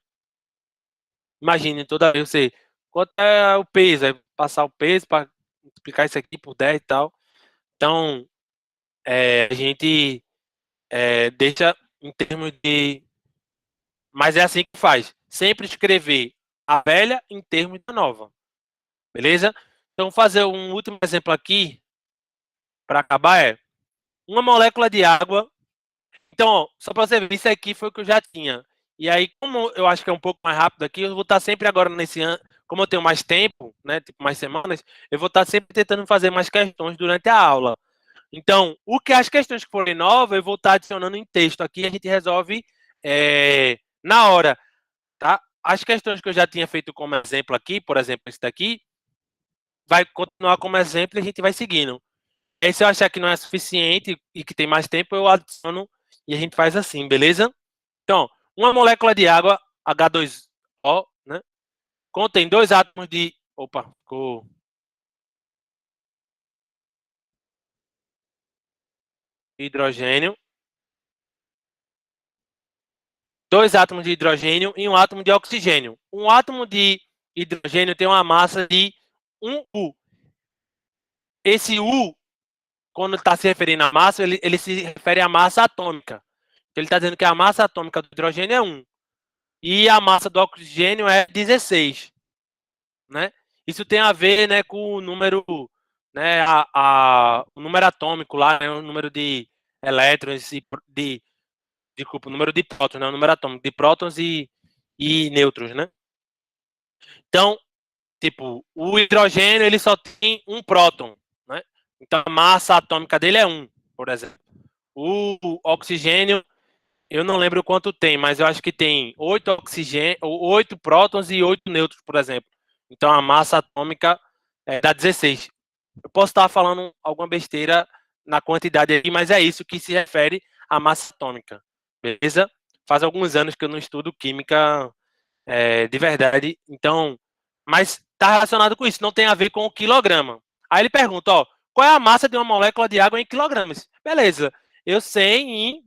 Imagine, toda vez você... Quanto é o peso? Aí passar o peso para multiplicar isso aqui por 10 e tal. Então, a gente deixa em termos de... Mas é assim que faz. Sempre escrever a velha em termos da nova. Beleza? Então, fazer um último exemplo aqui, para acabar, é uma molécula de água. Então, ó, só para você ver, isso aqui foi o que eu já tinha. E aí, como eu acho que é um pouco mais rápido aqui, eu vou estar sempre agora nesse ano, como eu tenho mais tempo, né, tipo mais semanas, eu vou estar sempre tentando fazer mais questões durante a aula. Então, as questões que forem novas, eu vou estar adicionando em texto aqui e a gente resolve na hora, tá? As questões que eu já tinha feito como exemplo aqui, por exemplo, esse daqui, vai continuar como exemplo e a gente vai seguindo. Aí, se eu achar que não é suficiente e que tem mais tempo, eu adiciono e a gente faz assim, beleza? Então, uma molécula de água, H2O, né, contém 2 átomos de... Opa, ficou... hidrogênio. 2 átomos de hidrogênio e um átomo de oxigênio. Um átomo de hidrogênio tem uma massa de 1 U. Esse U, quando está se referindo à massa, ele se refere à massa atômica. Ele está dizendo que a massa atômica do hidrogênio é 1. E a massa do oxigênio é 16. Né? Isso tem a ver, né, com o número, né, o número atômico lá, né, o número de elétrons e desculpa, o número de prótons, né, o número atômico de prótons e nêutrons, né? Então, tipo, o hidrogênio ele só tem um próton, né? Então a massa atômica dele é 1, por exemplo. O oxigênio, eu não lembro quanto tem, mas eu acho que tem 8 prótons e 8 nêutrons, por exemplo. Então a massa atômica dá 16. Eu posso estar falando alguma besteira na quantidade aqui, mas é isso que se refere à massa atômica. Beleza? Faz alguns anos que eu não estudo química de verdade. Então, mas está relacionado com isso, não tem a ver com o quilograma. Aí ele pergunta, ó, qual é a massa de uma molécula de água em quilogramas? Beleza, eu sei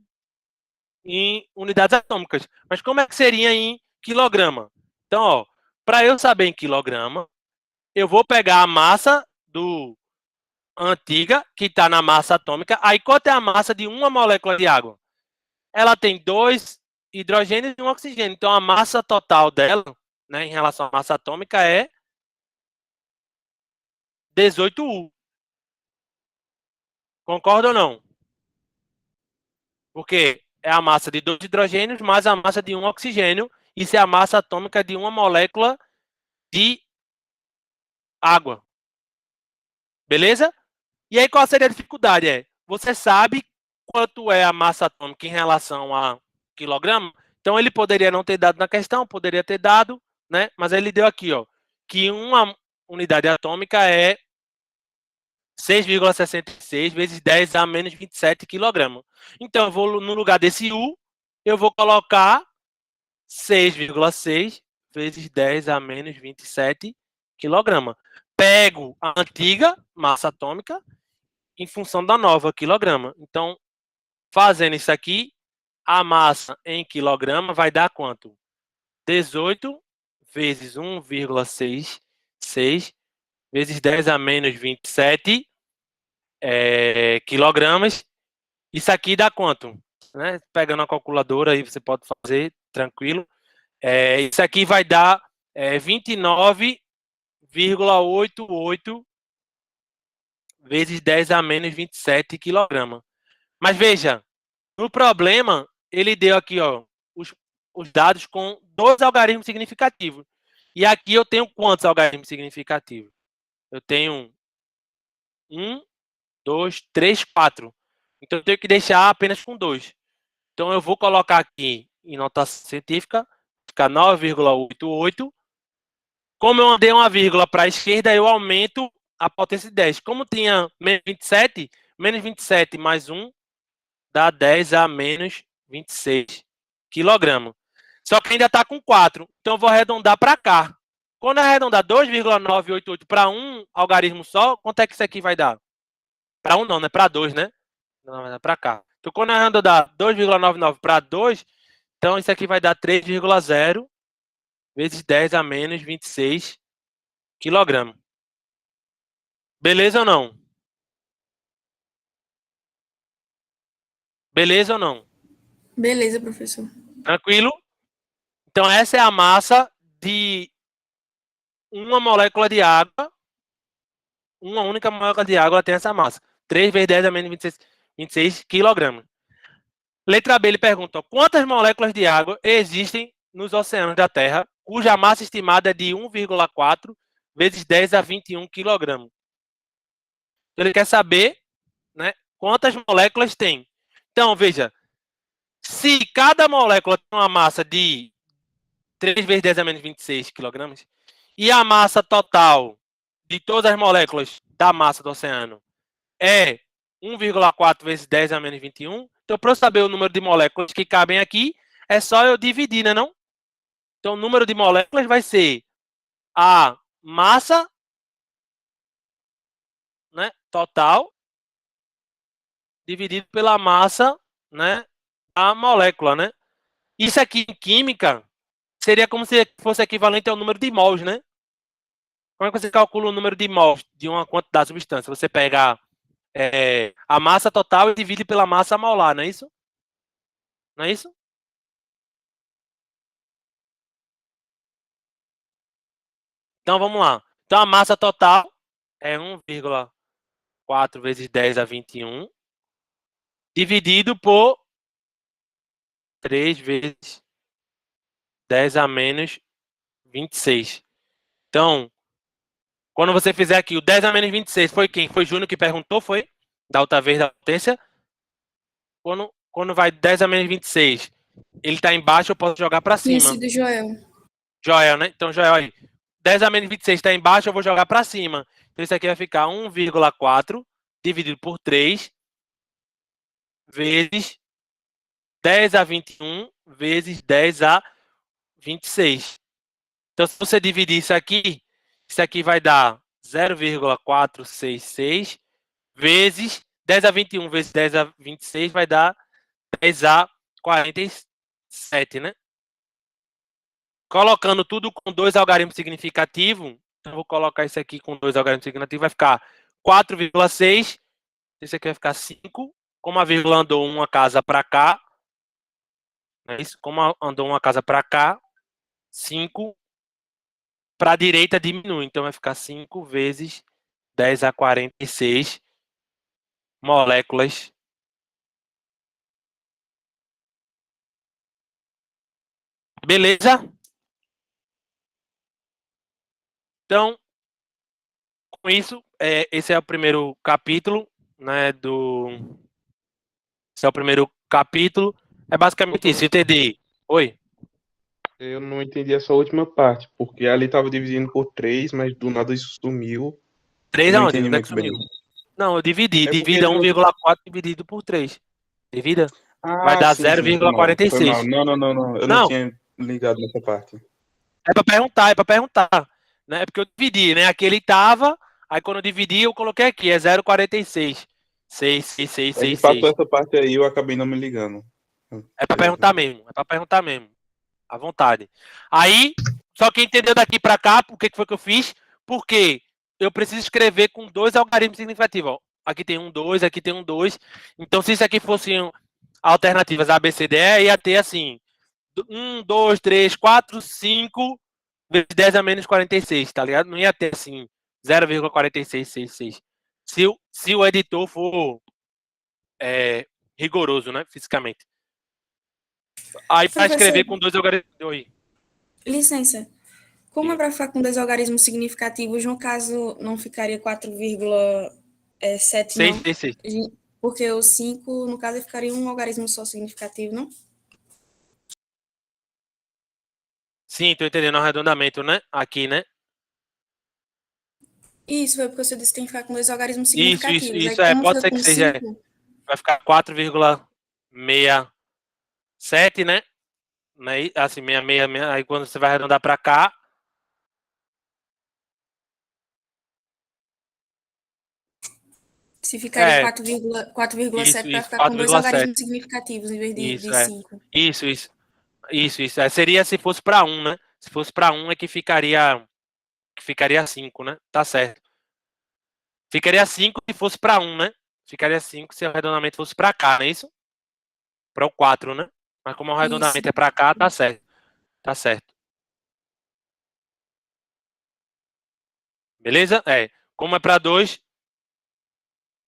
em unidades atômicas, mas como é que seria em quilograma? Então, ó, para eu saber em quilograma, eu vou pegar a massa do antiga, que está na massa atômica. Aí, quanto é a massa de uma molécula de água? Ela tem 2 hidrogênios e um oxigênio. Então, a massa total dela, né, em relação à massa atômica, é 18U. Concorda ou não? Porque é a massa de 2 hidrogênios mais a massa de um oxigênio. Isso é a massa atômica de uma molécula de água. Beleza? E aí, qual seria a dificuldade? Você sabe quanto é a massa atômica em relação a quilograma? Então, ele poderia não ter dado na questão, poderia ter dado, né? Mas ele deu aqui, ó, que uma unidade atômica é 6,66 vezes 10 a menos 27 kg. Então, eu vou, no lugar desse U, eu vou colocar 6,6 vezes 10 a menos 27 quilograma. Pego a antiga massa atômica em função da nova, quilograma. Então, fazendo isso aqui, a massa em quilograma vai dar quanto? 18 vezes 1,66 vezes 10 a menos 27 quilogramas. Isso aqui dá quanto? Né? Pegando a calculadora aí, você pode fazer tranquilo. Isso aqui vai dar 29,88 vezes 10 a menos 27 quilogramas. Mas veja, no problema, ele deu aqui ó, os dados com 2 algarismos significativos. E aqui eu tenho quantos algarismos significativos? Eu tenho 1, 2, 3, 4. Então eu tenho que deixar apenas com 2. Então eu vou colocar aqui em notação científica, fica 9,88. Como eu andei uma vírgula para a esquerda, eu aumento a potência de 10. Como tinha menos 27 mais 1 dá 10 a menos 26 quilograma. Só que ainda está com 4. Então eu vou arredondar para cá. Quando eu arredondar 2,988 para um algarismo só, quanto é que isso aqui vai dar? Para 1 não, né? Para 2, né? Não, vai dar para cá. Então quando eu arredondar 2,99 para 2, então isso aqui vai dar 3,0 vezes 10 a menos 26 quilograma. Beleza ou não? Beleza ou não? Beleza, professor. Tranquilo? Então essa é a massa de uma molécula de água. Uma única molécula de água tem essa massa. 3 vezes 10 a menos 26 quilogramas. Letra B, ele pergunta, quantas moléculas de água existem nos oceanos da Terra, cuja massa estimada é de 1,4 vezes 10 a 21 quilogramas. Ele quer saber, né, quantas moléculas tem. Então, veja, se cada molécula tem uma massa de 3 vezes 10 a menos 26 quilogramas, e a massa total de todas as moléculas da massa do oceano é 1,4 vezes 10 a menos 21, então, para eu saber o número de moléculas que cabem aqui, é só eu dividir, né, não? Então, o número de moléculas vai ser a massa, né, total dividido pela massa, né, a molécula, né? Isso aqui em química seria como se fosse equivalente ao número de mols, né? Como é que você calcula o número de mols de uma quantidade de substância? Você pega a massa total e divide pela massa molar, não é isso? Não é isso? Então vamos lá. Então a massa total é 1,4 vezes 10 a 21 dividido por 3 vezes 10 a menos 26. Então, quando você fizer aqui o 10 a menos 26, foi quem? Foi Júnior que perguntou, foi? Da outra vez da potência. Quando vai 10 a menos 26, ele está embaixo, eu posso jogar para Tinha cima. sido Joel. Joel, né? Então, Joel, aí, 10 a menos 26 está embaixo, eu vou jogar para cima. Então, isso aqui vai ficar 1,4 dividido por 3 vezes 10 a 21 vezes 10 a 26. Então, se você dividir isso aqui vai dar 0,466 vezes 10 a 21 vezes 10 a 26 vai dar 10 a 47, né? Colocando tudo com 2 algarismos significativos, eu vou colocar isso aqui com 2 algarismos significativos, vai ficar 4,6, esse aqui vai ficar 5, como a vírgula andou uma casa para cá, né? Isso, como andou uma casa para cá, 5 para a direita diminui, então vai ficar 5 vezes 10 a 46 moléculas. Beleza? Então, com isso, esse é o primeiro capítulo, né, Esse é o primeiro capítulo. É basicamente isso, entendi. Oi? Eu não entendi essa última parte, porque ali estava dividindo por 3, mas do nada isso sumiu. 3 Não aonde? entendi Onde é que muito bem. sumiu? Não, eu dividi. É porque Divida 1,4 dividido por 3. Divida? Vai dar sim, foi mal. Foi mal. 0,46. Não. Eu não Não, tinha ligado nessa parte. é para perguntar, é para perguntar. né? É porque eu dividi, né? Aqui ele estava, aí quando eu dividi, eu coloquei aqui, é 0,46. 6. De fato, essa parte aí eu acabei não me ligando. É para perguntar mesmo, é para perguntar mesmo. À vontade. Aí, só quem entendeu daqui para cá, o que foi que eu fiz? Porque eu preciso escrever com 2 algarismos significativos. Ó. Aqui tem um 2, aqui tem um 2. Então, se isso aqui fossem alternativas A, B, C, D, E, ia ter assim: 1, 2, 3, 4, 5 vezes 10 a menos 46, tá ligado? Não ia ter assim 0,4666. Se o editor for rigoroso, né, fisicamente. Aí, para escrever com 2 algarismos. Oi. Licença. Como é para ficar com 2 algarismos significativos, no caso, não ficaria 4,7, não? 6. Porque o 5, no caso, ficaria um algarismo só significativo, não? Sim, tô entendendo o arredondamento, né? Aqui, né? Isso, foi porque você disse que tem que ficar com 2 algarismos significativos. Isso, Aí, como pode fica ser com que seja. 5... Vai ficar 4,67, né? Assim, 66, aí quando você vai arredondar para cá. Se ficaria 4,7 para ficar com 2 algarismos significativos em vez de 5. Isso. Seria se fosse para 1, né? Se fosse para 1 é que ficaria 5, né? Tá certo. Ficaria 5 se fosse para 1, né? Ficaria 5 se o arredondamento fosse para cá, não é isso? Para o 4, né? Mas como o arredondamento é para cá, tá certo. Tá certo. Beleza? Como é para 2,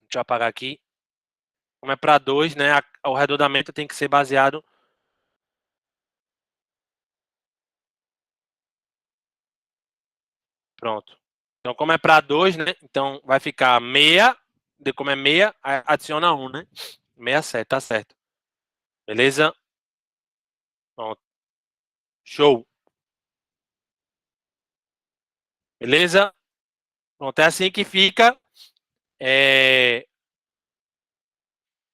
deixa eu apagar aqui. Como é para 2, né? O arredondamento tem que ser baseado. Pronto. Então, como é para 2, né? Então, vai ficar 6. Como é 6, adiciona 1, né? 67, tá certo. Beleza? Pronto. Show. Beleza? Pronto, é assim que fica.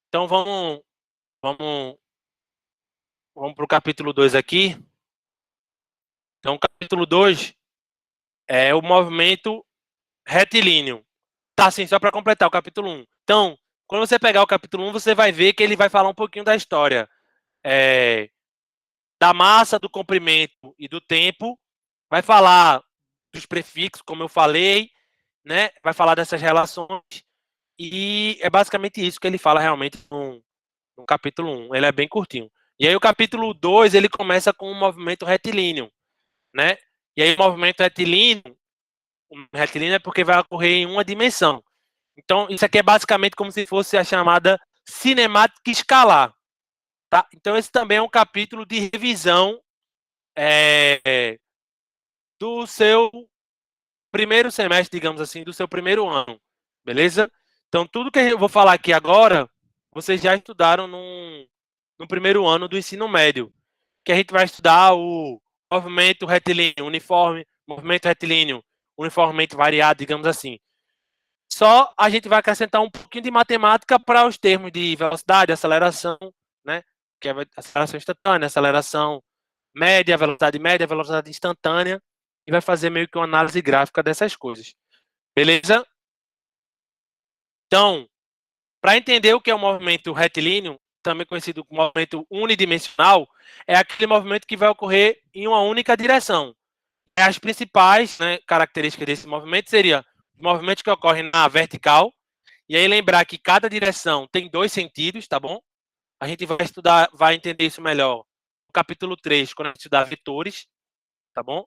Então, vamos para o capítulo 2 aqui. Então, o capítulo 2 é o movimento retilíneo. Tá, assim, só para completar o capítulo 1. Então, quando você pegar o capítulo 1, você vai ver que ele vai falar um pouquinho da história da massa, do comprimento e do tempo. Vai falar dos prefixos, como eu falei, né? Vai falar dessas relações. E é basicamente isso que ele fala realmente no capítulo 1. Ele é bem curtinho. E aí o capítulo 2, ele começa com o movimento retilíneo, né? E aí o movimento retilíneo é porque vai ocorrer em uma dimensão. Então, isso aqui é basicamente como se fosse a chamada cinemática escalar. Tá? Então, esse também é um capítulo de revisão do seu primeiro semestre, digamos assim, do seu primeiro ano. Beleza? Então, tudo que eu vou falar aqui agora, vocês já estudaram no primeiro ano do ensino médio. Que a gente vai estudar o movimento retilíneo uniforme, movimento retilíneo uniformemente variado, digamos assim. Só a gente vai acrescentar um pouquinho de matemática para os termos de velocidade, aceleração, né? Que é aceleração instantânea, aceleração média, velocidade instantânea, e vai fazer meio que uma análise gráfica dessas coisas. Beleza? Então, para entender o que é o movimento retilíneo, também conhecido como movimento unidimensional, é aquele movimento que vai ocorrer em uma única direção. As principais, né, características desse movimento seria o movimento que ocorre na vertical, e aí lembrar que cada direção tem 2 sentidos, tá bom? A gente vai estudar, vai entender isso melhor no capítulo 3, quando a gente estudar vetores, tá bom?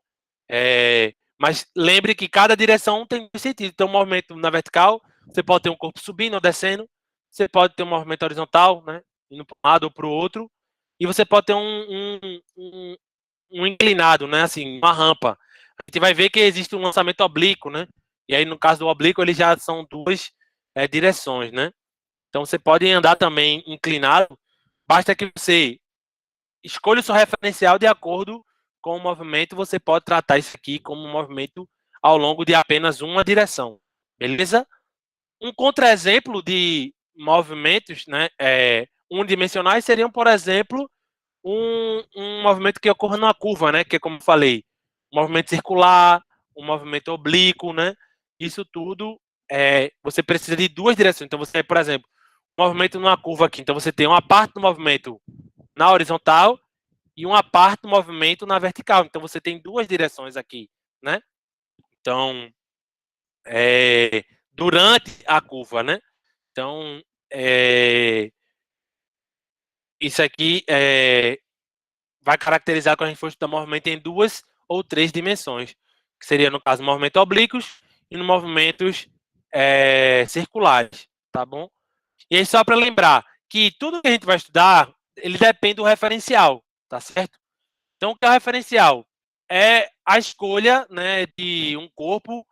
Mas lembre que cada direção tem 2 sentidos. Então, o movimento na vertical, você pode ter um corpo subindo ou descendo, você pode ter um movimento horizontal, né? Indo para um lado ou para o outro, e você pode ter um inclinado, né? Assim, uma rampa. A gente vai ver que existe um lançamento oblíquo, né? E aí, no caso do oblíquo, eles já são 2 direções, né? Então, você pode andar também inclinado, basta que você escolha o seu referencial de acordo com o movimento, você pode tratar isso aqui como um movimento ao longo de apenas uma direção, beleza? Um contra-exemplo de movimentos, né, unidimensionais seriam, por exemplo, um movimento que ocorre numa curva, né, que é como eu falei, um movimento circular, um movimento oblíquo, né? Isso tudo, você precisa de duas direções. Então, você, por exemplo, um movimento numa curva aqui. Então, você tem uma parte do movimento na horizontal e uma parte do movimento na vertical. Então, você tem duas direções aqui, né? Então, durante a curva, né? Então, isso aqui vai caracterizar quando a gente for estudar movimento em duas ou três dimensões, que seria, no caso, movimentos oblíquos e no movimentos circulares, tá bom? E aí, só para lembrar que tudo que a gente vai estudar, ele depende do referencial, tá certo? Então, o que é o referencial? É a escolha, né, de um corpo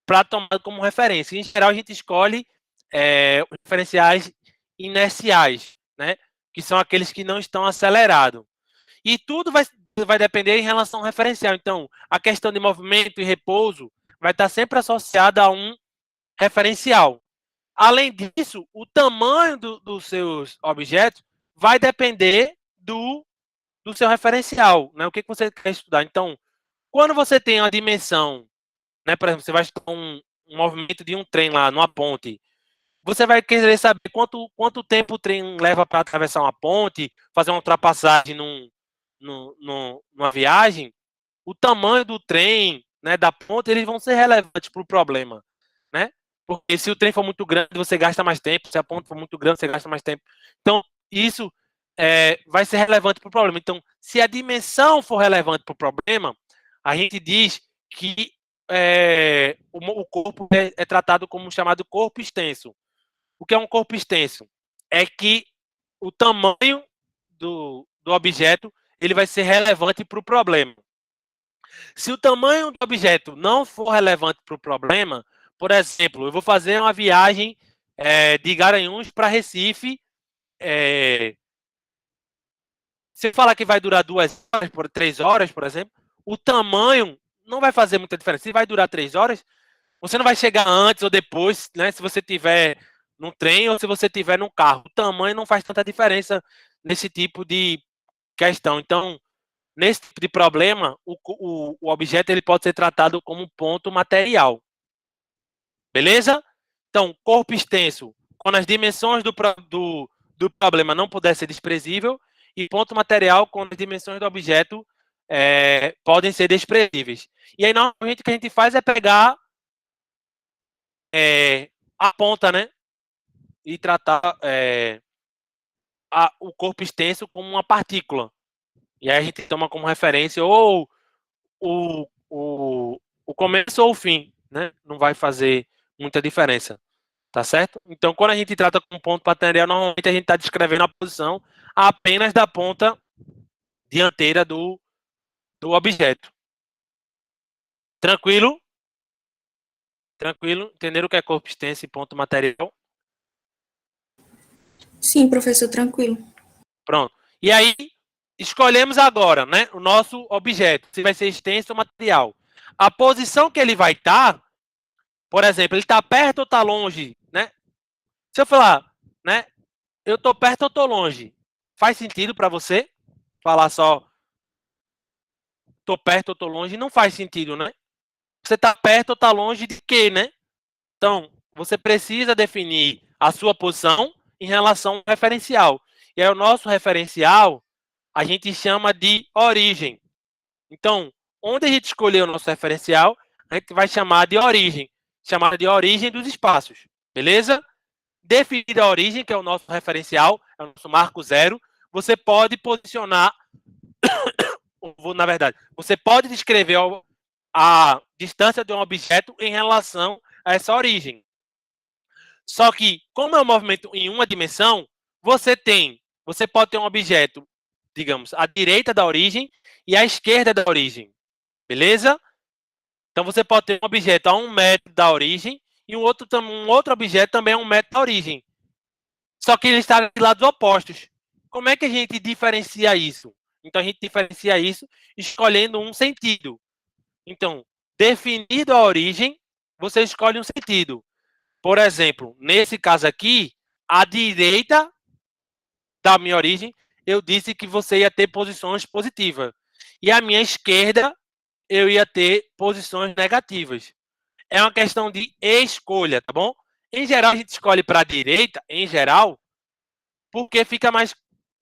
para tomar como referência. Em geral, a gente escolhe os referenciais inerciais, né, que são aqueles que não estão acelerados. E tudo vai depender em relação ao referencial. Então, a questão de movimento e repouso vai estar sempre associada a um referencial. Além disso, o tamanho dos seus objetos vai depender do seu referencial, né? O que você quer estudar. Então, quando você tem uma dimensão, né? Por exemplo, você vai estudar um movimento de um trem lá numa ponte, você vai querer saber quanto tempo o trem leva para atravessar uma ponte, fazer uma ultrapassagem numa viagem. O tamanho do trem, né, da ponte, eles vão ser relevantes para o problema, né? Porque se o trem for muito grande, você gasta mais tempo. Se a ponte for muito grande, você gasta mais tempo. Então, isso vai ser relevante para o problema. Então, se a dimensão for relevante para o problema, a gente diz que o corpo é tratado como chamado corpo extenso. O que é um corpo extenso? É que o tamanho do objeto ele vai ser relevante para o problema. Se o tamanho do objeto não for relevante para o problema, por exemplo, eu vou fazer uma viagem de Garanhuns para Recife. Se eu falar que vai durar 2 horas, 3 horas, por exemplo, o tamanho não vai fazer muita diferença. Se vai durar 3 horas, você não vai chegar antes ou depois, né? Se você tiver num trem ou se você tiver num carro. O tamanho não faz tanta diferença nesse tipo de questão. Então, nesse tipo de problema, o objeto ele pode ser tratado como ponto material. Beleza? Então, corpo extenso, quando as dimensões do problema não puder ser desprezível, e ponto material, quando as dimensões do objeto podem ser desprezíveis. E aí, normalmente, o que a gente faz é pegar a ponta, né? E tratar o corpo extenso como uma partícula. E aí a gente toma como referência ou o começo ou o fim, né? Não vai fazer muita diferença, tá certo? Então, quando a gente trata com ponto material, normalmente a gente está descrevendo a posição apenas da ponta dianteira do objeto. Tranquilo? Tranquilo? Entenderam o que é corpo extenso e ponto material? Sim, professor, tranquilo. Pronto. E aí, escolhemos agora, né, o nosso objeto, se vai ser extenso ou material. A posição que ele vai estar, por exemplo, ele está perto ou está longe, né? Se eu falar, né, eu estou perto ou estou longe, faz sentido para você falar só estou perto ou estou longe? Não faz sentido, né? Você está perto ou está longe de quê, né? Então, você precisa definir a sua posição em relação ao referencial. E aí, o nosso referencial, a gente chama de origem. Então, onde a gente escolher o nosso referencial, a gente vai chamar de origem. Chamada de origem dos espaços. Beleza? Definida a origem, que é o nosso referencial, é o nosso marco zero, você pode posicionar, na verdade, você pode descrever a distância de um objeto em relação a essa origem. Só que, como é um movimento em uma dimensão, você pode ter um objeto, digamos, à direita da origem e à esquerda da origem. Beleza? Então, você pode ter um objeto a 1 metro da origem e um outro objeto também a 1 metro da origem. Só que ele está de lados opostos. Como é que a gente diferencia isso? Então, a gente diferencia isso escolhendo um sentido. Então, definido a origem, você escolhe um sentido. Por exemplo, nesse caso aqui, à direita da minha origem, eu disse que você ia ter posições positivas. E à minha esquerda, eu ia ter posições negativas. É uma questão de escolha, tá bom? Em geral, a gente escolhe para a direita, em geral, porque fica mais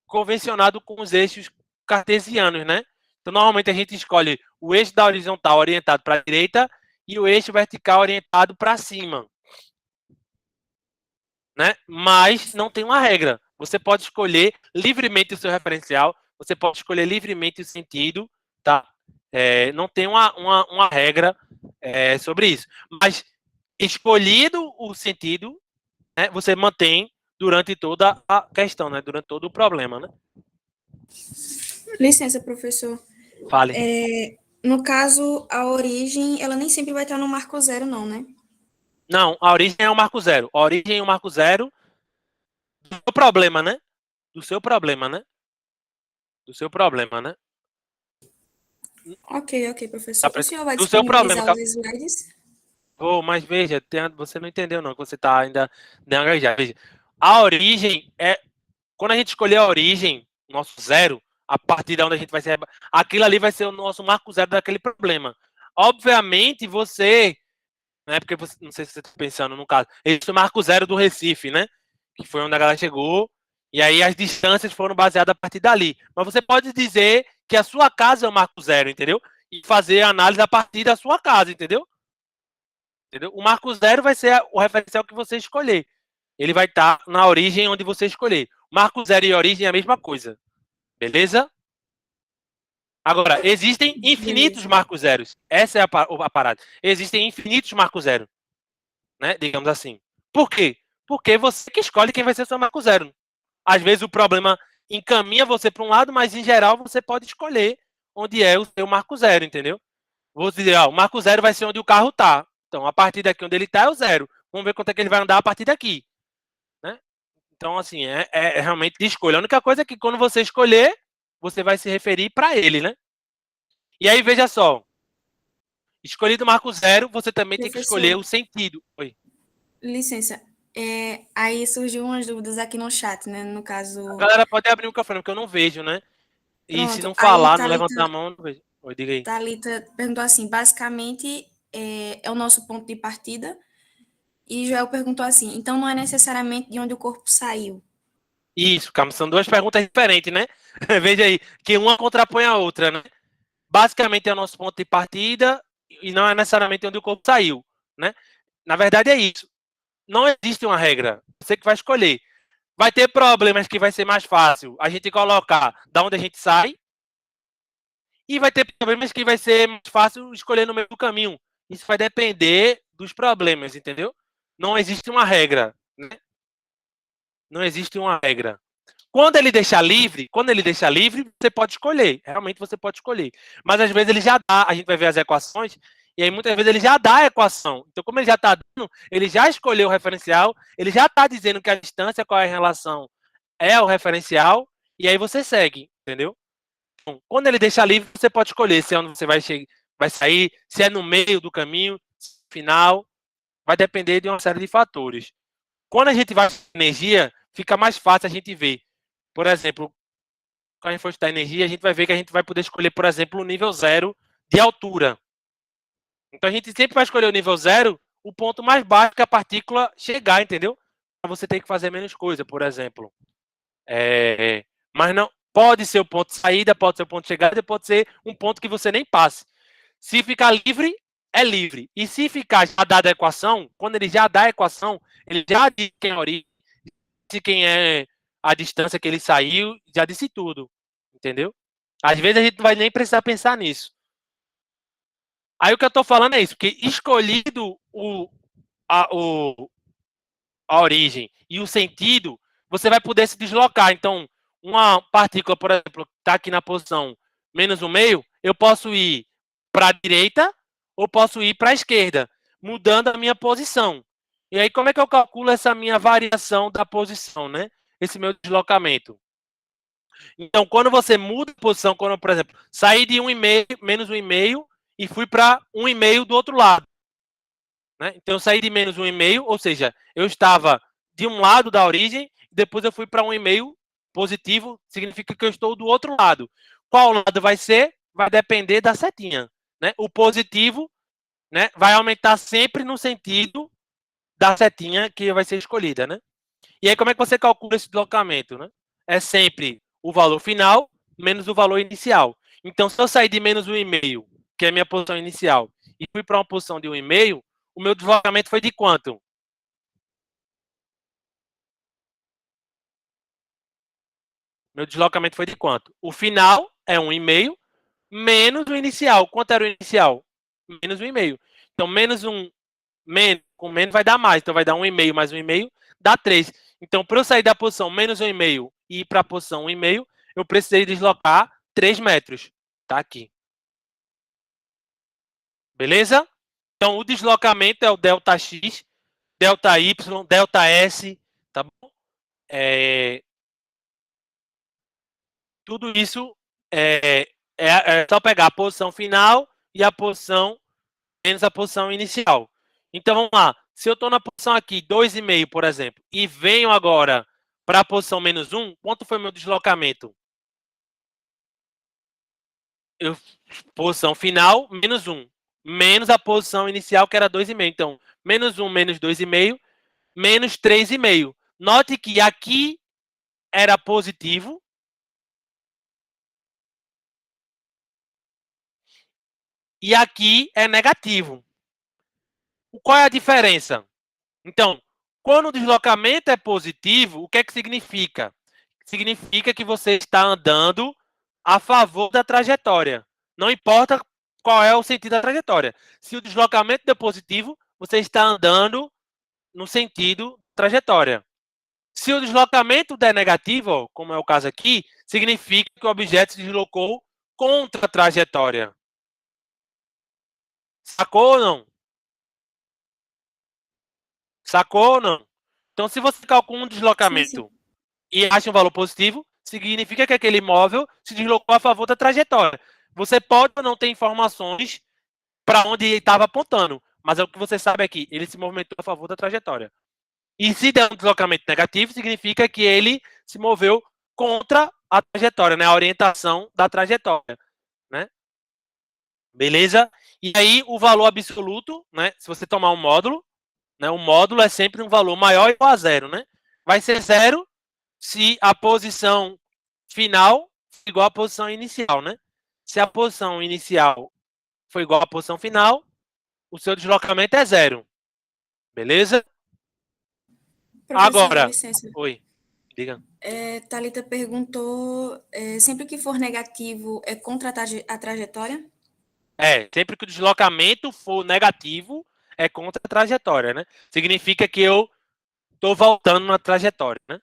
convencionado com os eixos cartesianos, né? Então, normalmente a gente escolhe o eixo da horizontal orientado para a direita e o eixo vertical orientado para cima. Né? Mas não tem uma regra. Você pode escolher livremente o seu referencial, você pode escolher livremente o sentido, tá? Não tem uma regra sobre isso. Mas escolhido o sentido, né, você mantém durante toda a questão, né? Durante todo o problema, né? Licença, professor. Fale. No caso, a origem, ela nem sempre vai estar no marco zero, não, né? Não, a origem é o marco zero. A origem é o marco zero do seu problema, né? Do seu problema, né? Do seu problema, né? Ok, professor. Tá, o senhor vai do seu disponibilizar problema. os slides? Mas veja, você não entendeu não, que você está ainda engajado. Veja, a origem é... Quando a gente escolher a origem, nosso zero, a partir de onde a gente vai ser... Aquilo ali vai ser o nosso marco zero daquele problema. Obviamente, você... Né, porque você, não sei se você está pensando no caso. Esse é o marco zero do Recife, né? Que foi onde a galera chegou. E aí as distâncias foram baseadas a partir dali. Mas você pode dizer que a sua casa é o marco zero, entendeu? E fazer a análise a partir da sua casa, entendeu? O marco zero vai ser o referencial que você escolher. Ele vai estar na origem onde você escolher. Marco zero e origem é a mesma coisa. Beleza? Agora, existem infinitos marcos zeros. Essa é a parada. Existem infinitos marcos zero. Né? Digamos assim. Por quê? Porque você que escolhe quem vai ser seu marco zero. Às vezes o problema encaminha você para um lado, mas em geral você pode escolher onde é o seu marco zero, entendeu? Vou dizer, o marco zero vai ser onde o carro está. Então, a partir daqui onde ele está é o zero. Vamos ver quanto é que ele vai andar a partir daqui. Né? Então, assim, é realmente de escolha. A única coisa é que quando você escolher, você vai se referir para ele, né? E aí, veja só. Escolhido o marco zero, você também tem que escolher o sentido. Oi. Licença. Aí surgiu umas dúvidas aqui no chat, né? No caso... A galera pode abrir o microfone, porque eu não vejo, né? E Pronto, se não falar, Thalita, não levantar a mão, não vejo. Oi, diga aí. Thalita perguntou assim, basicamente, é o nosso ponto de partida. E Joel perguntou assim, então não é necessariamente de onde o corpo saiu. Isso, calma, são duas perguntas diferentes, né? Veja aí, que uma contrapõe a outra, né? Basicamente é o nosso ponto de partida e não é necessariamente onde o corpo saiu, né? Na verdade é isso. Não existe uma regra. Você que vai escolher. Vai ter problemas que vai ser mais fácil a gente colocar da onde a gente sai e vai ter problemas que vai ser mais fácil escolher no meio do caminho. Isso vai depender dos problemas, entendeu? Não existe uma regra, né? Não existe uma regra. Quando ele deixar livre, você pode escolher. Realmente você pode escolher. Mas às vezes ele já dá, a gente vai ver as equações, e aí muitas vezes ele já dá a equação. Então, como ele já está dando, ele já escolheu o referencial, ele já está dizendo que a distância, qual é a relação, é o referencial, e aí você segue, entendeu? Então, quando ele deixa livre, você pode escolher se é onde você vai sair, se é no meio do caminho, final, vai depender de uma série de fatores. Quando a gente vai para energia, fica mais fácil a gente ver. Por exemplo, quando a gente for estudar energia, a gente vai ver que a gente vai poder escolher, por exemplo, o nível zero de altura. Então a gente sempre vai escolher o nível zero, o ponto mais baixo que a partícula chegar, entendeu? Para você ter que fazer menos coisa, por exemplo. Mas não pode ser o ponto de saída, pode ser o ponto de chegada, pode ser um ponto que você nem passe. Se ficar livre, é livre. E se ficar já dada a equação, quando ele já dá a equação, ele já diz quem é a origem, quem é a distância que ele saiu, já disse tudo, entendeu? Às vezes a gente não vai nem precisar pensar nisso. Aí o que eu estou falando é isso, que escolhido a origem e o sentido, você vai poder se deslocar. Então, uma partícula, por exemplo, está aqui na posição menos 1/2, eu posso ir para a direita ou posso ir para a esquerda, mudando a minha posição. E aí, como é que eu calculo essa minha variação da posição, né? Esse meu deslocamento. Então, quando você muda de posição, quando, por exemplo, saí de 1,5, menos 1,5 e fui para 1,5 do outro lado. Né? Então, eu saí de menos 1,5, ou seja, eu estava de um lado da origem, depois eu fui para 1,5 positivo, significa que eu estou do outro lado. Qual lado vai ser? Vai depender da setinha. né, o positivo, né, vai aumentar sempre no sentido da setinha que vai ser escolhida, né? E aí, como é que você calcula esse deslocamento, né? É sempre o valor final menos o valor inicial. Então, se eu sair de menos 1,5, que é a minha posição inicial, e fui para uma posição de 1,5, o meu deslocamento foi de quanto? Meu deslocamento foi de quanto? O final é 1,5 menos o inicial. Quanto era o inicial? Menos 1,5. Então, menos 1, com menos vai dar mais. Então, vai dar 1,5 mais 1,5, dá 3. Então, para eu sair da posição menos 1,5 e ir para a posição 1,5, eu precisei deslocar 3 metros. Tá aqui. Beleza? Então, o deslocamento é o delta X, delta Y, delta S, tá bom? Tudo isso é só pegar a posição final e a posição menos a posição inicial. Então, vamos lá. Se eu estou na posição aqui, 2,5, por exemplo, e venho agora para a posição menos 1, quanto foi meu deslocamento? Posição final, menos 1. Menos a posição inicial, que era 2,5. Então, menos 1 menos 2,5, menos 3,5. Note que aqui era positivo. E aqui é negativo. Qual é a diferença? Então, quando o deslocamento é positivo, o que é que significa? Significa que você está andando a favor da trajetória. Não importa qual é o sentido da trajetória. Se o deslocamento é positivo, você está andando no sentido trajetória. Se o deslocamento der negativo, como é o caso aqui, significa que o objeto se deslocou contra a trajetória. Sacou ou não? Sacou ou não? Então, se você calcula um deslocamento e acha um valor positivo, significa que aquele imóvel se deslocou a favor da trajetória. Você pode ou não ter informações para onde ele estava apontando, mas é o que você sabe aqui, ele se movimentou a favor da trajetória. E se der um deslocamento negativo, significa que ele se moveu contra a trajetória, né? A orientação da trajetória, né? Beleza? E aí, o valor absoluto, né? Se você tomar um módulo, né? O módulo é sempre um valor maior ou igual a zero, né? Vai ser zero se a posição final for igual à posição inicial, né? Se a posição inicial for igual à posição final, o seu deslocamento é zero. Beleza? Professor, Agora, licença. oi, diga. Thalita perguntou, sempre que for negativo, é contra a trajetória? Sempre que o deslocamento for negativo, é contra a trajetória, né? Significa que eu estou voltando na trajetória, né?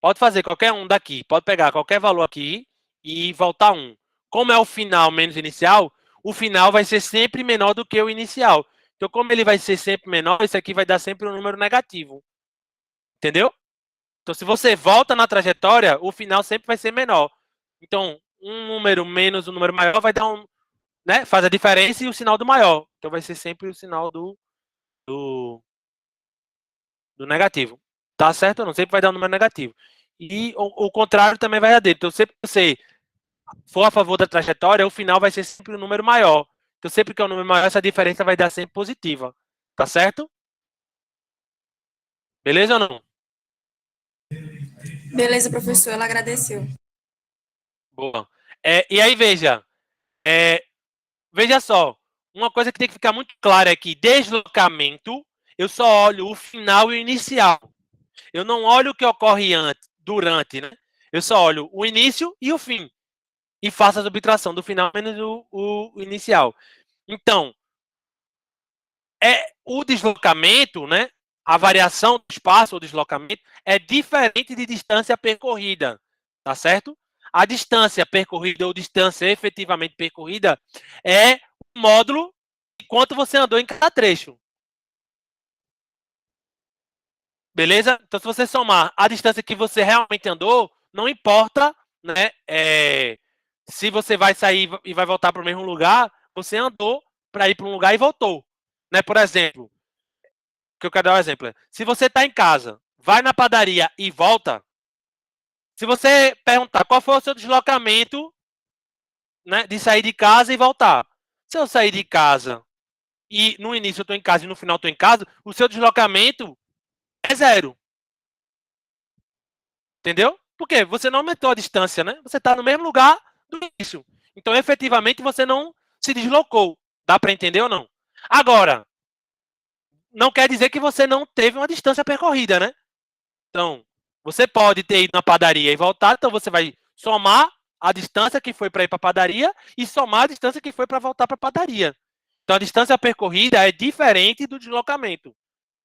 Pode fazer qualquer um daqui, pode pegar qualquer valor aqui e voltar um. Como é o final menos inicial, o final vai ser sempre menor do que o inicial. Então, como ele vai ser sempre menor, isso aqui vai dar sempre um número negativo. Entendeu? Então, se você volta na trajetória, o final sempre vai ser menor. Então, um número menos um número maior vai dar um, né? Faz a diferença e o sinal do maior. Então, vai ser sempre o sinal do negativo. Tá certo ou não? Sempre vai dar um número negativo. E o contrário também vai verdadeiro. Então, sempre que você for a favor da trajetória, o final vai ser sempre um número maior. Então, sempre que é um número maior, essa diferença vai dar sempre positiva. Tá certo? Beleza ou não? Beleza, professor, ela agradeceu. Boa. E aí, veja só. Uma coisa que tem que ficar muito clara é que deslocamento, eu só olho o final e o inicial. Eu não olho o que ocorre durante, né? Eu só olho o início e o fim. E faço a subtração do final menos o inicial. Então, o deslocamento, né? A variação do espaço ou deslocamento é diferente de distância percorrida, tá certo? A distância percorrida ou distância efetivamente percorrida é o módulo de quanto você andou em cada trecho. Beleza? Então, se você somar a distância que você realmente andou, não importa, né? Se você vai sair e vai voltar para o mesmo lugar, você andou para ir para um lugar e voltou. Né? Por exemplo, que eu quero dar um exemplo. Se você está em casa, vai na padaria e volta, se você perguntar qual foi o seu deslocamento né, de sair de casa e voltar. Se eu sair de casa e no início eu estou em casa e no final estou em casa, o seu deslocamento é 0. Entendeu? Porque você não aumentou a distância, né? Você está no mesmo lugar do início. Então, efetivamente, você não se deslocou. Dá para entender ou não? Agora, não quer dizer que você não teve uma distância percorrida, né? Então, você pode ter ido na padaria e voltado, então você vai somar a distância que foi para ir para a padaria e somar a distância que foi para voltar para a padaria. Então, a distância percorrida é diferente do deslocamento,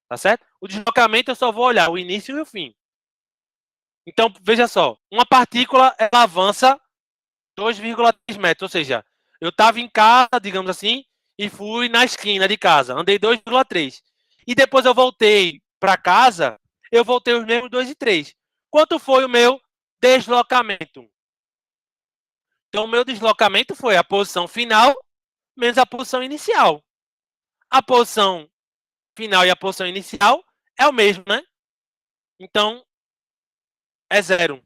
tá certo? O deslocamento eu só vou olhar o início e o fim. Então, veja só, uma partícula ela avança 2,3 metros, ou seja, eu estava em casa, digamos assim, e fui na esquina de casa, andei 2,3. E depois eu voltei para casa, eu voltei os mesmos 2,3. Quanto foi o meu deslocamento? Então, o meu deslocamento foi a posição final menos a posição inicial. A posição final e a posição inicial é o mesmo, né? Então, é 0.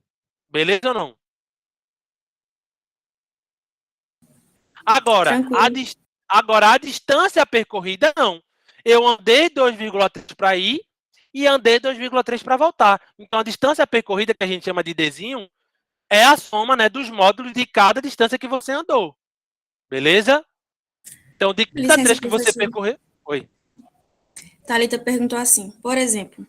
Beleza ou não? Agora, Tranquilo. a distância percorrida, não. Eu andei 2,3 para ir e andei 2,3 para voltar. Então, a distância percorrida, que a gente chama de Dzinho, é a soma, né, dos módulos de cada distância que você andou. Beleza? Então, de cada Licença, trecho que você professor. percorrer... Oi. Thalita perguntou assim, por exemplo,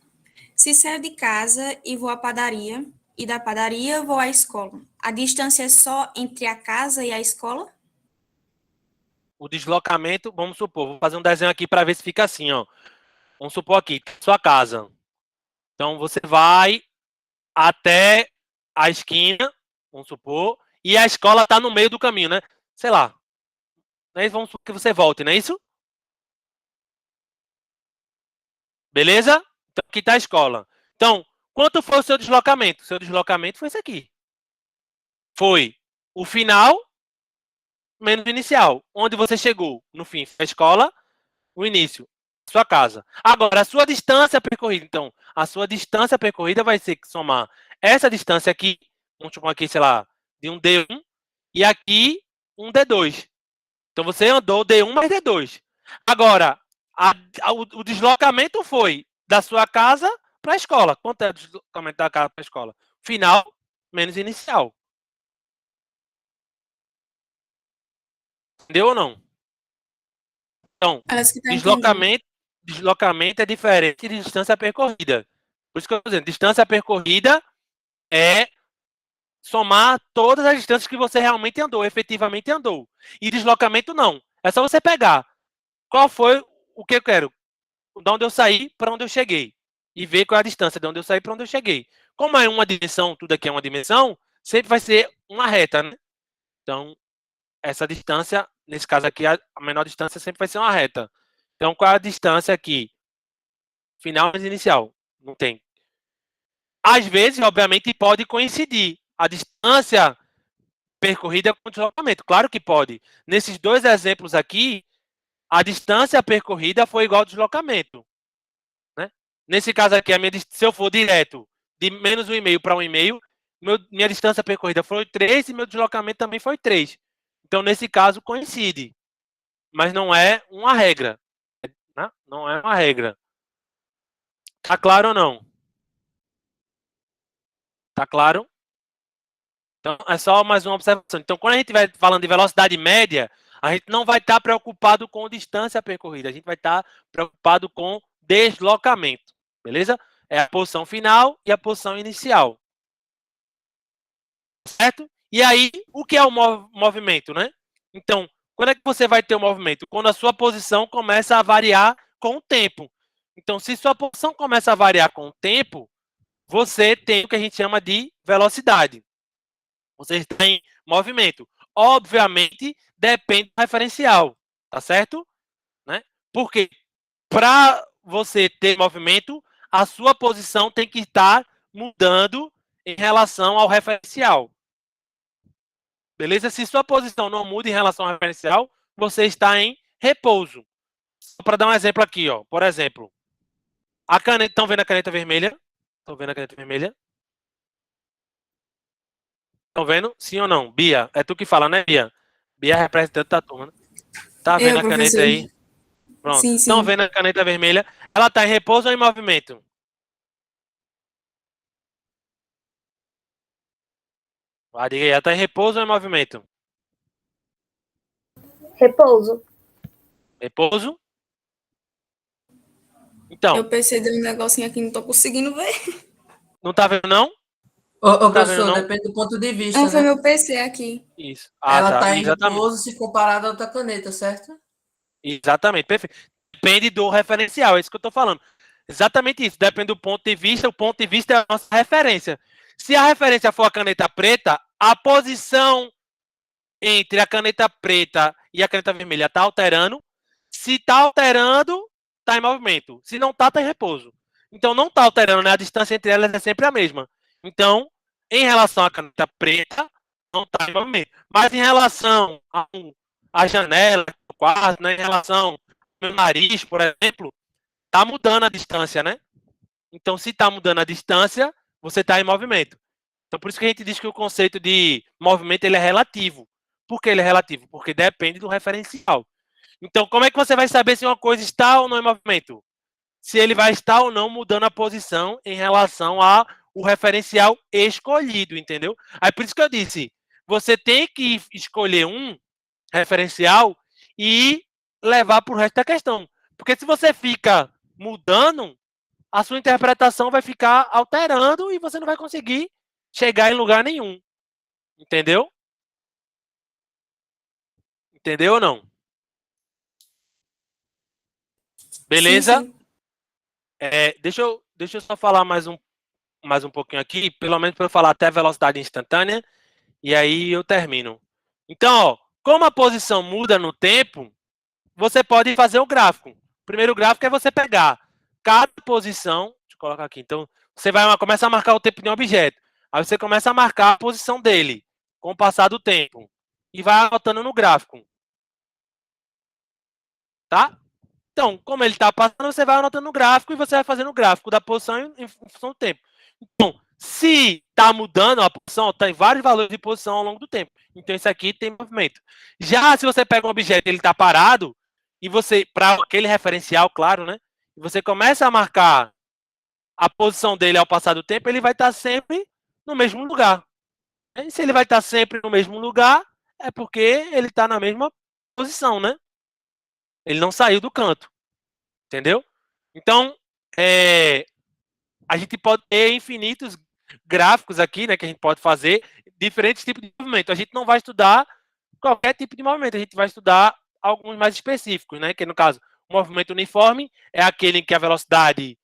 se saio de casa e vou à padaria, e da padaria vou à escola, a distância é só entre a casa e a escola? O deslocamento, vamos supor, vou fazer um desenho aqui para ver se fica assim, ó. Vamos supor aqui, sua casa. Então, você vai até a esquina, vamos supor, e a escola está no meio do caminho, né? Sei lá. Né? Vamos supor que você volte, não é isso? Beleza? Então, aqui está a escola. Então, quanto foi o seu deslocamento? O seu deslocamento foi esse aqui. Foi o final menos o inicial. Onde você chegou? No fim, a escola, o início, sua casa. Agora, a sua distância percorrida. Então, a sua distância percorrida vai ser que somar essa distância aqui, vamos chamar aqui, sei lá, de um D1, e aqui um D2. Então, você andou D1 mais D2. Agora, o deslocamento foi da sua casa para a escola. Quanto é o deslocamento da casa para a escola? Final menos inicial. Entendeu ou não? Então, Parece que está entendendo. deslocamento é diferente de distância percorrida. Por isso que eu estou dizendo, distância percorrida é somar todas as distâncias que você realmente andou, efetivamente andou. E deslocamento não. É só você pegar qual foi o que eu quero, de onde eu saí para onde eu cheguei. E ver qual é a distância de onde eu saí para onde eu cheguei. Como é uma dimensão, tudo aqui é uma dimensão, sempre vai ser uma reta, né? Então, essa distância, nesse caso aqui, a menor distância sempre vai ser uma reta. Então, qual é a distância aqui? Final e inicial. Não tem. Às vezes, obviamente, pode coincidir a distância percorrida com o deslocamento. Claro que pode. Nesses dois exemplos aqui, a distância percorrida foi igual ao deslocamento. Né? Nesse caso aqui, se eu for direto de menos 1,5 para 1,5, minha distância percorrida foi 3 e meu deslocamento também foi 3. Então, nesse caso, coincide. Mas não é uma regra. Né? Não é uma regra. Tá claro ou não? Tá claro? Então, é só mais uma observação. Então, quando a gente vai falando de velocidade média, a gente não vai estar preocupado com distância percorrida. A gente vai estar preocupado com deslocamento. Beleza? É a posição final e a posição inicial. Certo? E aí, o que é o movimento, né? Então, quando é que você vai ter o movimento? Quando a sua posição começa a variar com o tempo. Então, se sua posição começa a variar com o tempo, você tem o que a gente chama de velocidade. Você está em movimento. Obviamente, depende do referencial, tá certo? Né? Porque para você ter movimento, a sua posição tem que estar mudando em relação ao referencial. Beleza? Se sua posição não muda em relação ao referencial, você está em repouso. Só para dar um exemplo aqui, ó. Por exemplo, a caneta. Estão vendo a caneta vermelha? Estão vendo a caneta vermelha? Estão vendo? Sim ou não? Bia, é tu que fala, né, Bia? Bia é representante da turma, né? Tá vendo a caneta professor. aí? Pronto. Sim, Estão sim. vendo a caneta vermelha? Ela tá em repouso ou em movimento? Ah, diga aí, ela tá em repouso ou em movimento? Repouso. Repouso? Então, Eu percebi um negocinho aqui, não tô conseguindo ver. não tá vendo não? Ô, Tá vendo professor, não? depende do ponto de Não, vista, foi né? meu PC aqui. Isso. Ah, Ela tá. tá em Exatamente. repouso se comparada a outra caneta, certo? Exatamente, perfeito. Depende do referencial, é isso que eu tô falando. Exatamente isso. Depende do ponto de vista, o ponto de vista é a nossa referência. Se a referência for a caneta preta, a posição entre a caneta preta e a caneta vermelha está alterando. Se está alterando, está em movimento. Se não está, está em repouso. Então não está alterando, né? A distância entre elas é sempre a mesma. Então, em relação à caneta preta, não está em movimento. Mas em relação à janela do quarto, né? Em relação ao meu nariz, por exemplo, está mudando a distância, né? Então, se está mudando a distância, você está em movimento. Então, por isso que a gente diz que o conceito de movimento ele é relativo. Por que ele é relativo? Porque depende do referencial. Então, como é que você vai saber se uma coisa está ou não em movimento? Se ele vai estar ou não mudando a posição em relação ao referencial escolhido, entendeu? Aí por isso que eu disse, você tem que escolher um referencial e levar para o resto da questão. Porque se você fica mudando, a sua interpretação vai ficar alterando e você não vai conseguir chegar em lugar nenhum. Entendeu? Entendeu ou não? Sim, Beleza? sim. Deixa eu só falar mais um pouquinho aqui, pelo menos para eu falar até velocidade instantânea, e aí eu termino. Então, ó, como a posição muda no tempo, você pode fazer o gráfico. O primeiro gráfico é você pegar cada posição, deixa eu colocar aqui, então, você vai começar a marcar o tempo de um objeto. Aí você começa a marcar a posição dele com o passar do tempo. E vai anotando no gráfico. Tá? Então, como ele está passando, você vai anotando no gráfico e você vai fazendo o gráfico da posição em função do tempo. Então, se está mudando a posição, tem vários valores de posição ao longo do tempo. Então, isso aqui tem movimento. Já se você pega um objeto e ele está parado, e você, para aquele referencial, claro, né? E você começa a marcar a posição dele ao passar do tempo, ele vai estar sempre no mesmo lugar. E se ele vai estar sempre no mesmo lugar, é porque ele está na mesma posição, né? Ele não saiu do canto. Entendeu? Então, a gente pode ter infinitos gráficos aqui, né, que a gente pode fazer diferentes tipos de movimento. A gente não vai estudar qualquer tipo de movimento, a gente vai estudar alguns mais específicos, né, que no caso, o movimento uniforme é aquele em que a velocidade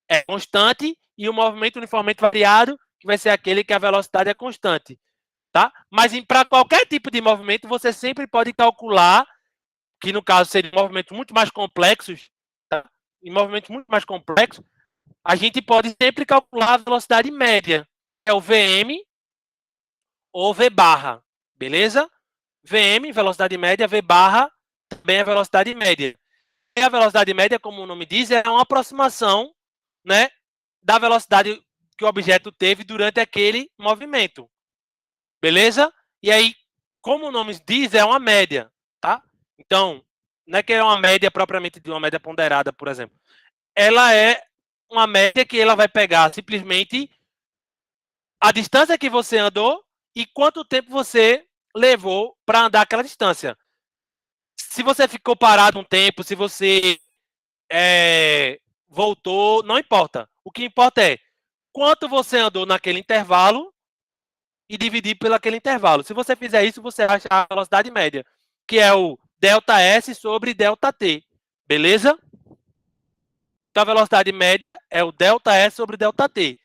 é constante e o movimento uniformemente variado, que vai ser aquele que a velocidade é constante, tá? Mas para qualquer tipo de movimento, você sempre pode calcular, que no caso seriam movimentos muito mais complexos, tá? Em movimentos muito mais complexos, a gente pode sempre calcular a velocidade média, que é o VM ou V barra, beleza? VM, velocidade média, V barra, também é velocidade média. E a velocidade média, como o nome diz, é uma aproximação, né, da velocidade que o objeto teve durante aquele movimento, beleza? E aí, como o nome diz, é uma média, tá? Então, não é que é uma média propriamente de uma média ponderada, por exemplo. Ela é uma média que ela vai pegar simplesmente a distância que você andou e quanto tempo você levou para andar aquela distância. Se você ficou parado um tempo, se você voltou, não importa. O que importa é quanto você andou naquele intervalo e dividir pelo aquele intervalo. Se você fizer isso, você acha a velocidade média, que é o delta S sobre delta T. Beleza? Então a velocidade média é o delta S sobre delta T.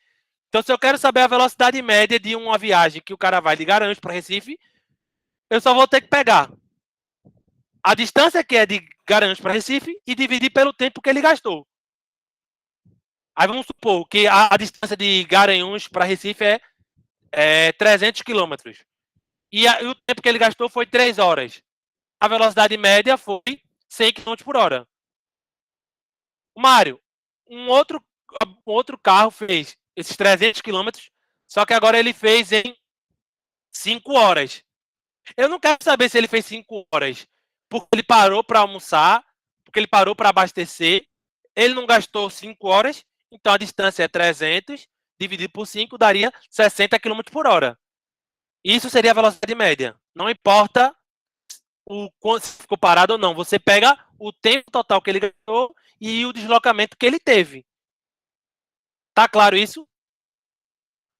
Então, se eu quero saber a velocidade média de uma viagem que o cara vai de Garanhuns para Recife, eu só vou ter que pegar a distância que é de Garanhuns para Recife e dividir pelo tempo que ele gastou. Aí vamos supor que a distância de Garanhuns para Recife é 300 quilômetros. E o tempo que ele gastou foi 3 horas. A velocidade média foi 100 km por hora. Mário, um outro carro fez esses 300 quilômetros, só que agora ele fez em 5 horas. Eu não quero saber se ele fez 5 horas porque ele parou para almoçar, porque ele parou para abastecer, ele não gastou 5 horas, então a distância é 300, dividido por 5 daria 60 km por hora. Isso seria a velocidade média. Não importa o quanto ficou parado ou não. Você pega o tempo total que ele gastou e o deslocamento que ele teve. Tá claro isso?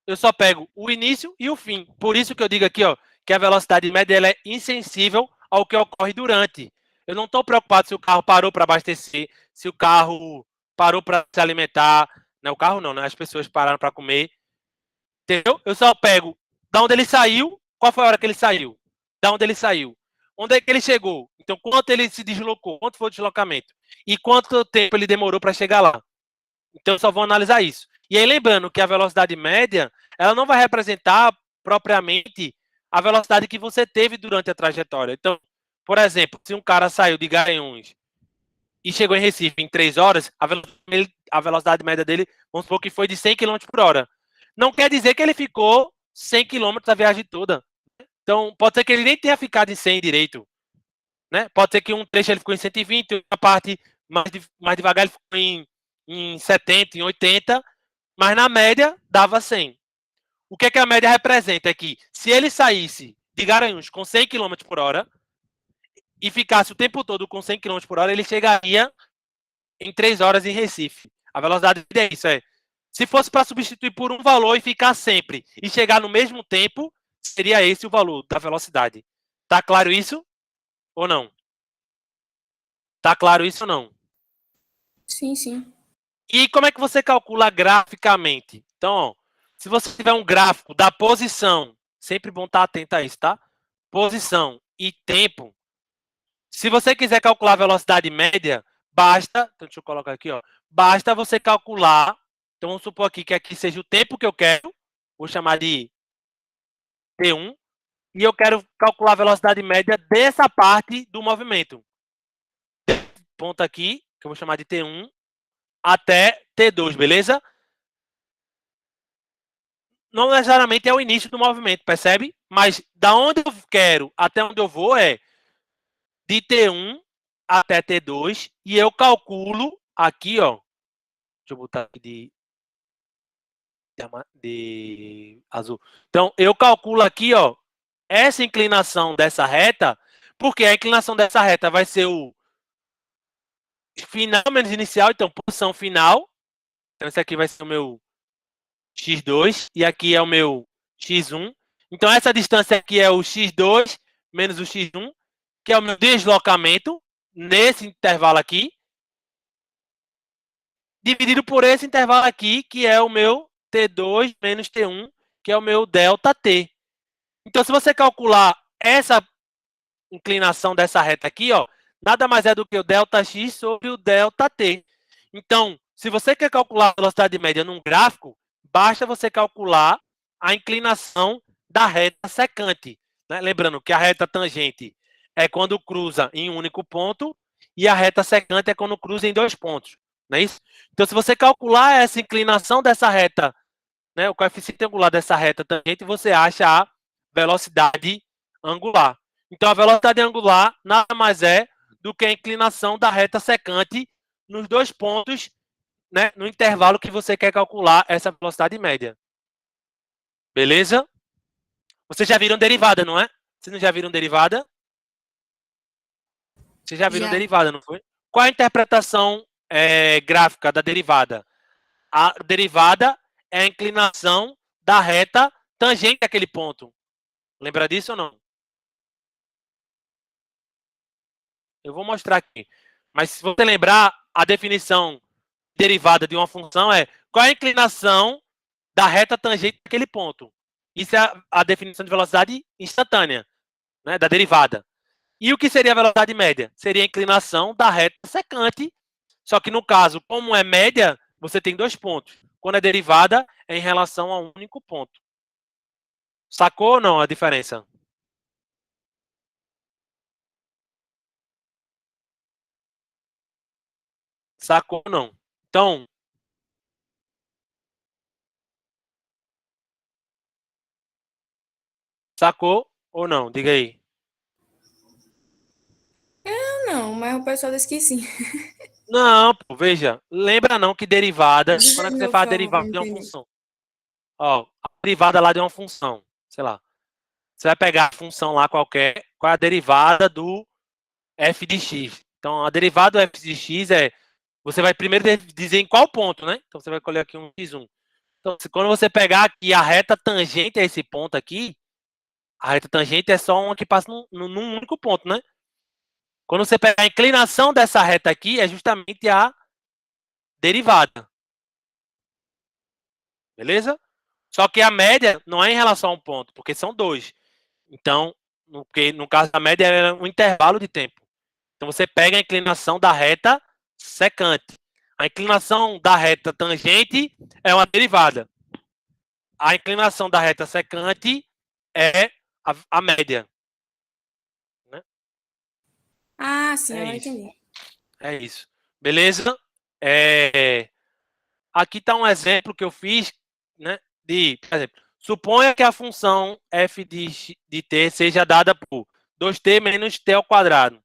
Eu só pego o início e o fim. Por isso que eu digo aqui, ó, que a velocidade média ela é insensível ao que ocorre durante. Eu não estou preocupado se o carro parou para abastecer, se o carro parou para se alimentar. Não, o carro não, né? As pessoas pararam para comer. Entendeu? Eu só pego da onde ele saiu, qual foi a hora que ele saiu, da onde ele saiu, onde é que ele chegou. Então, quanto ele se deslocou, quanto foi o deslocamento e quanto tempo ele demorou para chegar lá. Então, eu só vou analisar isso. E aí, lembrando que a velocidade média, ela não vai representar propriamente a velocidade que você teve durante a trajetória. Então, por exemplo, se um cara saiu de Garanhuns e chegou em Recife em 3 horas, a velocidade média dele, vamos supor que foi de 100 km por hora. Não quer dizer que ele ficou 100 km a viagem toda. Então, pode ser que ele nem tenha ficado em 100 direito. Né? Pode ser que um trecho ele ficou em 120, outra parte mais devagar ele ficou em 70, em 80, mas na média dava 100. O que é que a média representa? É que se ele saísse de Garanhuns com 100 km por hora e ficasse o tempo todo com 100 km por hora, ele chegaria em 3 horas em Recife. A velocidade é isso, se fosse para substituir por um valor e ficar sempre e chegar no mesmo tempo, seria esse o valor da velocidade. Tá claro isso ou não? Tá claro isso ou não? Sim, sim. E como é que você calcula graficamente? Então, ó, se você tiver um gráfico da posição, sempre bom estar atento a isso, tá? Posição e tempo. Se você quiser calcular a velocidade média, basta, então deixa eu colocar aqui, ó, basta você calcular, então vamos supor aqui que aqui seja o tempo que eu quero, vou chamar de T1, e eu quero calcular a velocidade média dessa parte do movimento. Ponto aqui, que eu vou chamar de T1, até T2, beleza? Não necessariamente é o início do movimento, percebe? Mas da onde eu quero até onde eu vou é de T1 até T2 e eu calculo aqui, ó. Deixa eu botar aqui de azul. Então, eu calculo aqui, ó, essa inclinação dessa reta, porque a inclinação dessa reta vai ser o final menos inicial, então posição final. Então, esse aqui vai ser o meu x2 e aqui é o meu x1. Então, essa distância aqui é o x2 menos o x1, que é o meu deslocamento nesse intervalo aqui, dividido por esse intervalo aqui, que é o meu T2 menos T1, que é o meu ΔT. Então, se você calcular essa inclinação dessa reta aqui, ó, nada mais é do que o ΔX sobre o ΔT. Então, se você quer calcular a velocidade média num gráfico, basta você calcular a inclinação da reta secante. Né? Lembrando que a reta tangente é quando cruza em um único ponto e a reta secante é quando cruza em 2 pontos. Não é isso? Então, se você calcular essa inclinação dessa reta, né, o coeficiente angular dessa reta tangente, você acha a velocidade angular. Então, a velocidade angular nada mais é do que a inclinação da reta secante nos 2 pontos, né, no intervalo que você quer calcular essa velocidade média. Beleza? Vocês já viram derivada, não é? Vocês não já viram derivada? Vocês já viram Já. derivada, não foi? Qual a interpretação gráfica da derivada? A derivada é a inclinação da reta tangente àquele ponto. Lembra disso ou não? Eu vou mostrar aqui. Mas se você lembrar, a definição derivada de uma função é qual é a inclinação da reta tangente àquele ponto. Isso é a definição de velocidade instantânea, né, da derivada. E o que seria a velocidade média? Seria a inclinação da reta secante, só que no caso, como é média, você tem 2 pontos. Quando é derivada, é em relação a um único ponto. Sacou ou não a diferença? Sacou ou não? Então, sacou? Ou não? Diga aí. Não, mas o pessoal disse que sim. Não, pô, veja. Lembra não que derivada, Diga quando é que de você novo, por faz favor, para derivada me de uma entender. função? Ó, a derivada lá de uma função, sei lá. Você vai pegar a função lá qualquer, qual é a derivada do f de x. Então, a derivada do f de x é, você vai primeiro dizer em qual ponto, né? Então, você vai escolher aqui um x1. Então, quando você pegar aqui a reta tangente a esse ponto aqui, a reta tangente é só uma que passa num único ponto, né? Quando você pegar a inclinação dessa reta aqui, é justamente a derivada. Beleza? Só que a média não é em relação a um ponto, porque são dois. Então, no caso da média, é um intervalo de tempo. Então, você pega a inclinação da reta secante. A inclinação da reta tangente é uma derivada. A inclinação da reta secante é a média. Né? Ah, sim, É agora isso. entendi. É isso. Beleza? Aqui está um exemplo que eu fiz, né? Por exemplo, suponha que a função f de t seja dada por 2t menos t ao quadrado,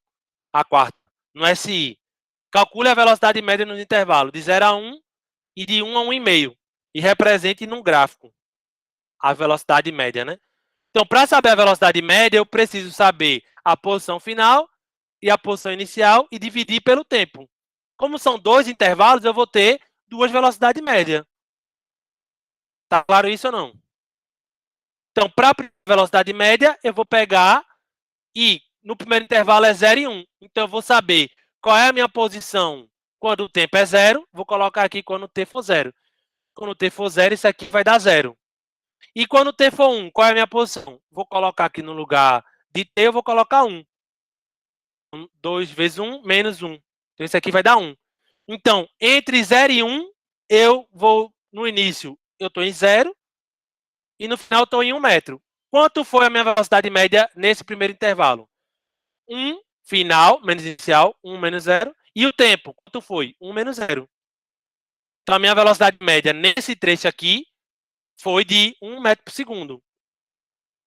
a quarta, no SI. Calcule a velocidade média no intervalo de 0 a 1 e de 1 a 1,5 e represente num gráfico a velocidade média, né? Então, para saber a velocidade média, eu preciso saber a posição final e a posição inicial e dividir pelo tempo. Como são dois intervalos, eu vou ter duas velocidades médias. Tá claro isso ou não? Então, para a velocidade média, eu vou pegar e no primeiro intervalo é 0 e 1. Então, eu vou saber qual é a minha posição quando o tempo é 0. Vou colocar aqui quando o t for 0. Quando o t for 0, isso aqui vai dar 0. E quando o t for 1, qual é a minha posição? Vou colocar aqui no lugar de t, eu vou colocar 1. 2 vezes 1, menos 1. Então, isso aqui vai dar 1. Então, entre 0 e 1, eu vou, no início, eu estou em 0, e no final estou em 1 metro. Quanto foi a minha velocidade média nesse primeiro intervalo? 1 final, menos inicial, 1 menos 0. E o tempo, quanto foi? 1 menos 0. Então, a minha velocidade média nesse trecho aqui foi de 1 metro por segundo.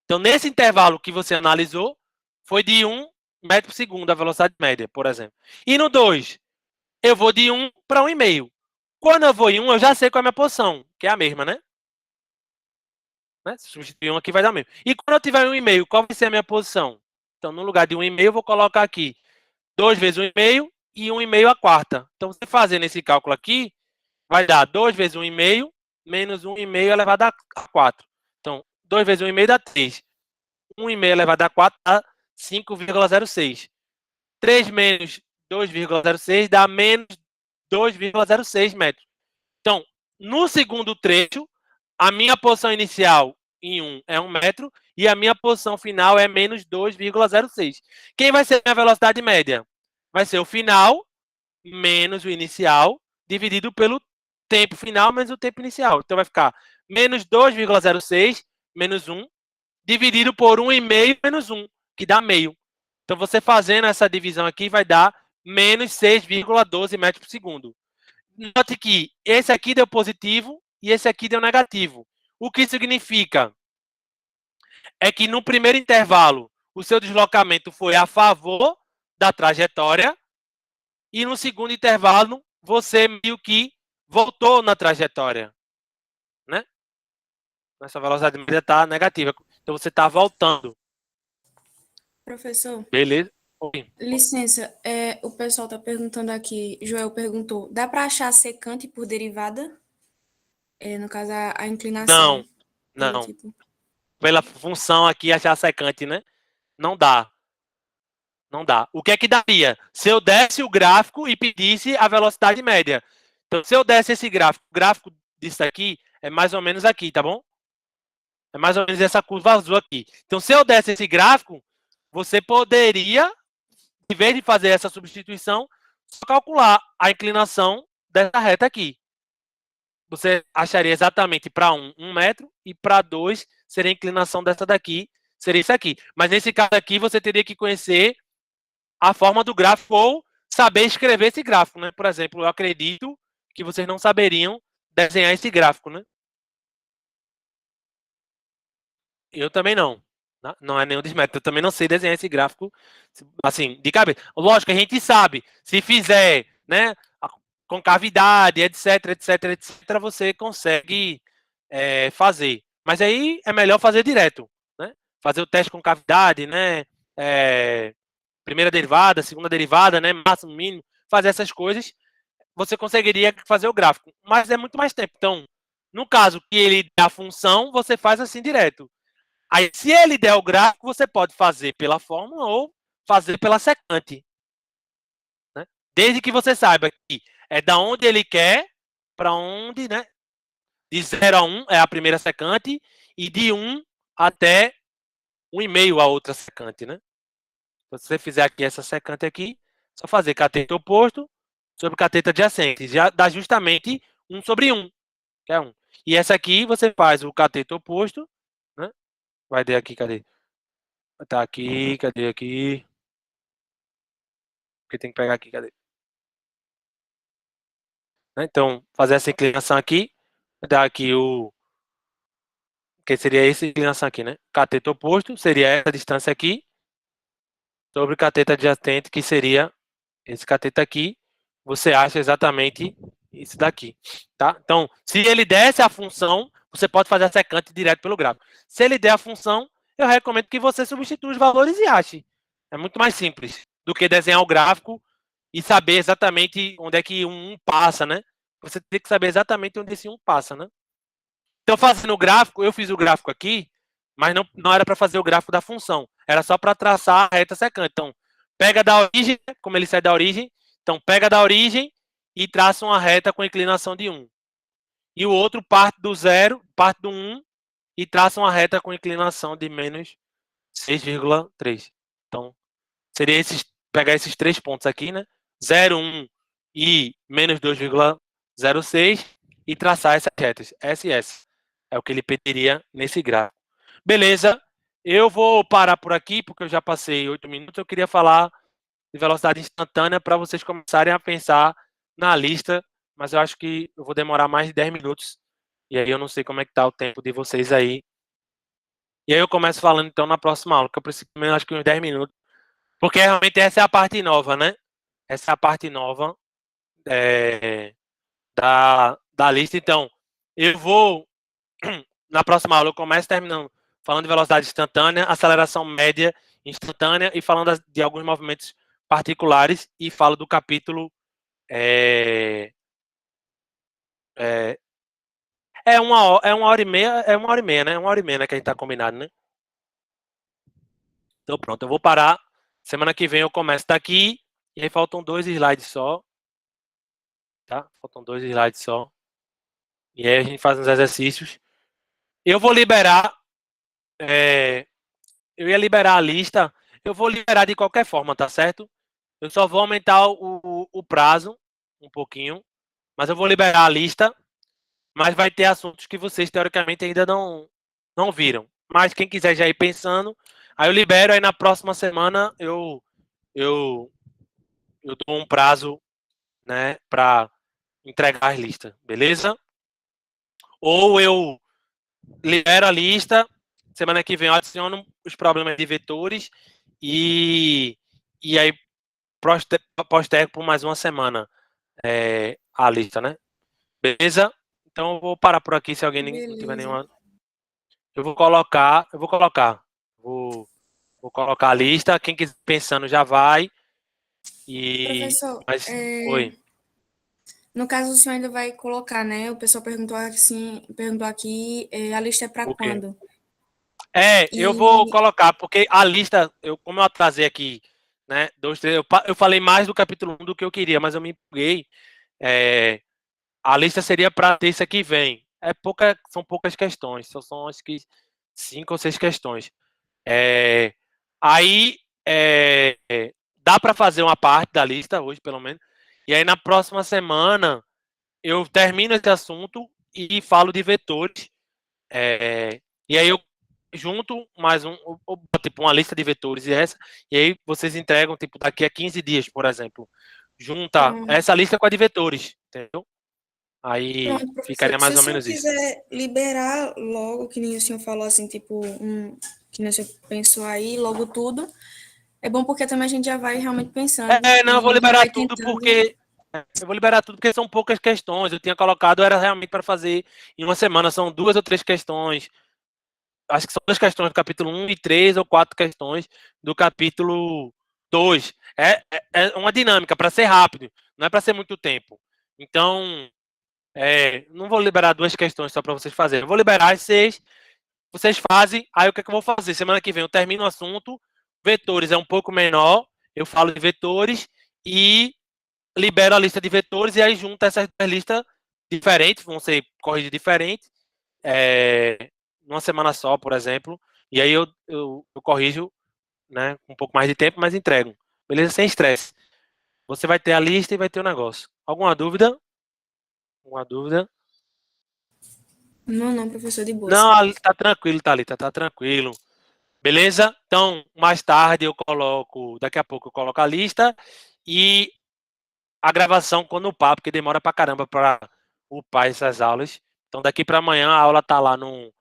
Então, nesse intervalo que você analisou, foi de 1 metro por segundo a velocidade média, por exemplo. E no 2, eu vou de 1 para 1,5. Quando eu vou em 1, eu já sei qual é a minha posição, que é a mesma, né? Se substituir 1 aqui, vai dar o mesmo. E quando eu tiver 1,5, qual vai ser a minha posição? Então, no lugar de 1,5, eu vou colocar aqui 2 vezes 1,5 e 1,5 a quarta. Então, você fazendo esse cálculo aqui, vai dar 2 vezes 1,5 menos 1,5 elevado a 4. Então, 2 vezes 1,5 dá 3. 1,5 elevado a 4 dá 5,06. 3 menos 2,06 dá menos 2,06 metros. Então, no segundo trecho, a minha posição inicial em 1 é 1 metro e a minha posição final é menos 2,06. Quem vai ser a minha velocidade média? Vai ser o final menos o inicial dividido pelo tempo final menos o tempo inicial. Então, vai ficar menos 2,06 menos 1 dividido por 1,5 menos 1, que dá meio. Então, você fazendo essa divisão aqui vai dar menos 6,12 metros por segundo. Note que esse aqui deu positivo e esse aqui deu negativo. O que significa? É que no primeiro intervalo, o seu deslocamento foi a favor da trajetória e no segundo intervalo, você meio que voltou na trajetória. Né? Essa velocidade média está negativa. Então, você está voltando. Professor, Beleza? Oi. licença, o pessoal está perguntando aqui, Joel perguntou, dá para achar secante por derivada? No caso, a inclinação. Não. Tipo... Pela função aqui, achar secante, né? Não dá. Não dá. O que é que daria? Se eu desse o gráfico e pedisse a velocidade média. Então, se eu desse esse gráfico, o gráfico disso aqui é mais ou menos aqui, tá bom? É mais ou menos essa curva azul aqui. Então, se eu desse esse gráfico, você poderia, em vez de fazer essa substituição, só calcular a inclinação dessa reta aqui. Você acharia exatamente para 1 metro, e para 2 seria a inclinação dessa daqui, seria isso aqui. Mas nesse caso aqui, você teria que conhecer a forma do gráfico ou saber escrever esse gráfico, né? Por exemplo, eu acredito que vocês não saberiam desenhar esse gráfico, né? Eu também não. Não é nenhum desmérito. Eu também não sei desenhar esse gráfico assim, de cabeça. Lógico, a gente sabe, se fizer, né, com cavidade, etc, etc, etc, você consegue fazer. Mas aí é melhor fazer direto, né? Fazer o teste com cavidade, né? Primeira derivada, segunda derivada, né? Máximo, mínimo, fazer essas coisas, você conseguiria fazer o gráfico. Mas é muito mais tempo. Então, no caso que ele dê a função, você faz assim direto. Aí, se ele der o gráfico, você pode fazer pela fórmula ou fazer pela secante. Né? Desde que você saiba que é da onde ele quer para onde, né? De 0 a 1 é a primeira secante e de 1 até 1,5 a outra secante, né? Então, se você fizer aqui essa secante aqui, só fazer cateto oposto sobre cateto adjacente. Já dá justamente 1 sobre 1, que é 1. E essa aqui você faz o cateto oposto, né? Vai ter aqui, cadê? Tá aqui, cadê aqui? Porque tem que pegar aqui, cadê? Então, fazer essa inclinação aqui, dá aqui o... que seria essa inclinação aqui, né? Cateto oposto seria essa distância aqui, sobre o cateto adjacente, que seria esse cateto aqui. Você acha exatamente isso daqui, tá? Então, se ele desse a função, você pode fazer a secante direto pelo gráfico. Se ele der a função, eu recomendo que você substitua os valores e ache. É muito mais simples do que desenhar o gráfico e saber exatamente onde é que um passa, né? Você tem que saber exatamente onde esse um passa, né? Então, fazendo o gráfico, eu fiz o gráfico aqui, mas não era para fazer o gráfico da função. Era só para traçar a reta secante. Então, pega da origem, como ele sai da origem. Então, pega da origem e traça uma reta com inclinação de 1. E o outro parte do 0, parte do 1 e traça uma reta com inclinação de menos 6,3. Então, seria pegar esses 3 pontos aqui, né? 0, 1 e menos 2,06 e traçar essas retas, S e S. É o que ele pediria nesse gráfico. Beleza, eu vou parar por aqui, porque eu já passei 8 minutos. Eu queria falar de velocidade instantânea para vocês começarem a pensar na lista, mas eu acho que eu vou demorar mais de 10 minutos. E aí eu não sei como é que está o tempo de vocês aí. E aí eu começo falando então na próxima aula, que eu preciso menos acho que uns 10 minutos. Porque realmente essa é a parte nova, né? Essa é a parte nova da lista. Então, eu vou, na próxima aula, eu começo terminando falando de velocidade instantânea, aceleração média instantânea e falando de alguns movimentos particulares e falo do capítulo é uma hora e meia, né? 1 hora e meia, né, que a gente tá combinado, né? Então pronto, eu vou parar. Semana que vem eu começo daqui e aí faltam 2 slides só. Tá? Faltam 2 slides só. E aí a gente faz uns exercícios. Eu vou liberar. Eu ia liberar a lista. Eu vou liberar de qualquer forma, tá certo? Eu só vou aumentar o prazo um pouquinho. Mas eu vou liberar a lista. Mas vai ter assuntos que vocês, teoricamente, ainda não viram. Mas quem quiser já ir pensando, aí eu libero. Aí na próxima semana eu dou um prazo, né, para entregar as listas, beleza? Ou eu libero a lista, semana que vem eu adiciono os problemas de vetores e aí postergo por mais uma semana a lista, né? Beleza? Então eu vou parar por aqui se alguém não tiver nenhuma. Vou colocar a lista, quem quiser pensando já vai. Professor, Oi. No caso, o senhor ainda vai colocar, né? O pessoal perguntou aqui, a lista é para quando? Eu vou colocar, porque a lista, como eu atrasei aqui, né? 2, 3, eu falei mais do capítulo 1 do que eu queria, mas eu me empolguei. A lista seria para terça que vem. São poucas questões, são acho que 5 ou 6 questões. Aí dá para fazer uma parte da lista hoje, pelo menos. E aí na próxima semana eu termino esse assunto e falo de vetores. E aí eu junto mais tipo uma lista de vetores e aí vocês entregam tipo daqui a 15 dias, por exemplo. Junta essa lista com a de vetores, entendeu? Aí Pronto, ficaria mais ou menos isso. Se o senhor quiser liberar logo, que nem o senhor falou assim, tipo, que nem você pensou aí, logo tudo. É bom porque também a gente já vai realmente pensando. Não, eu vou e já liberar vai tudo tentando. porque. Eu vou liberar tudo porque são poucas questões. Eu tinha colocado, era realmente para fazer em uma semana, são 2 ou 3 questões. Acho que são 2 questões do capítulo 1 e 3 ou 4 questões do capítulo 2. É uma dinâmica para ser rápido, não é para ser muito tempo. Então, não vou liberar 2 questões só para vocês fazerem. Eu vou liberar as 6, vocês fazem. Aí o que é que eu vou fazer? Semana que vem eu termino o assunto. Vetores é um pouco menor, eu falo de vetores e libero a lista de vetores e aí junta essas listas diferentes, vão ser corridas diferentes, numa semana só, por exemplo, e aí eu corrijo, né, com um pouco mais de tempo, mas entrego. Beleza? Sem estresse. Você vai ter a lista e vai ter o negócio. Alguma dúvida? Alguma dúvida? Não, professor, de boas. Não, tá tranquilo, Thalita, tá tranquilo. Beleza? Então, mais tarde daqui a pouco eu coloco a lista e a gravação quando upar, porque demora pra caramba pra upar essas aulas. Então, daqui pra amanhã a aula tá lá no,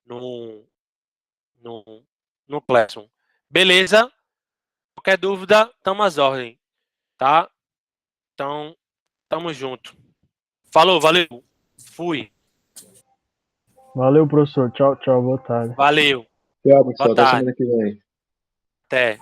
no, no Classroom. Beleza? Qualquer dúvida, tamo às ordens, tá? Então, tamo junto. Falou, valeu. Fui. Valeu, professor. Tchau, tchau. Boa tarde. Valeu. Tchau, Boa pessoal. Até tarde. semana que vem. Até.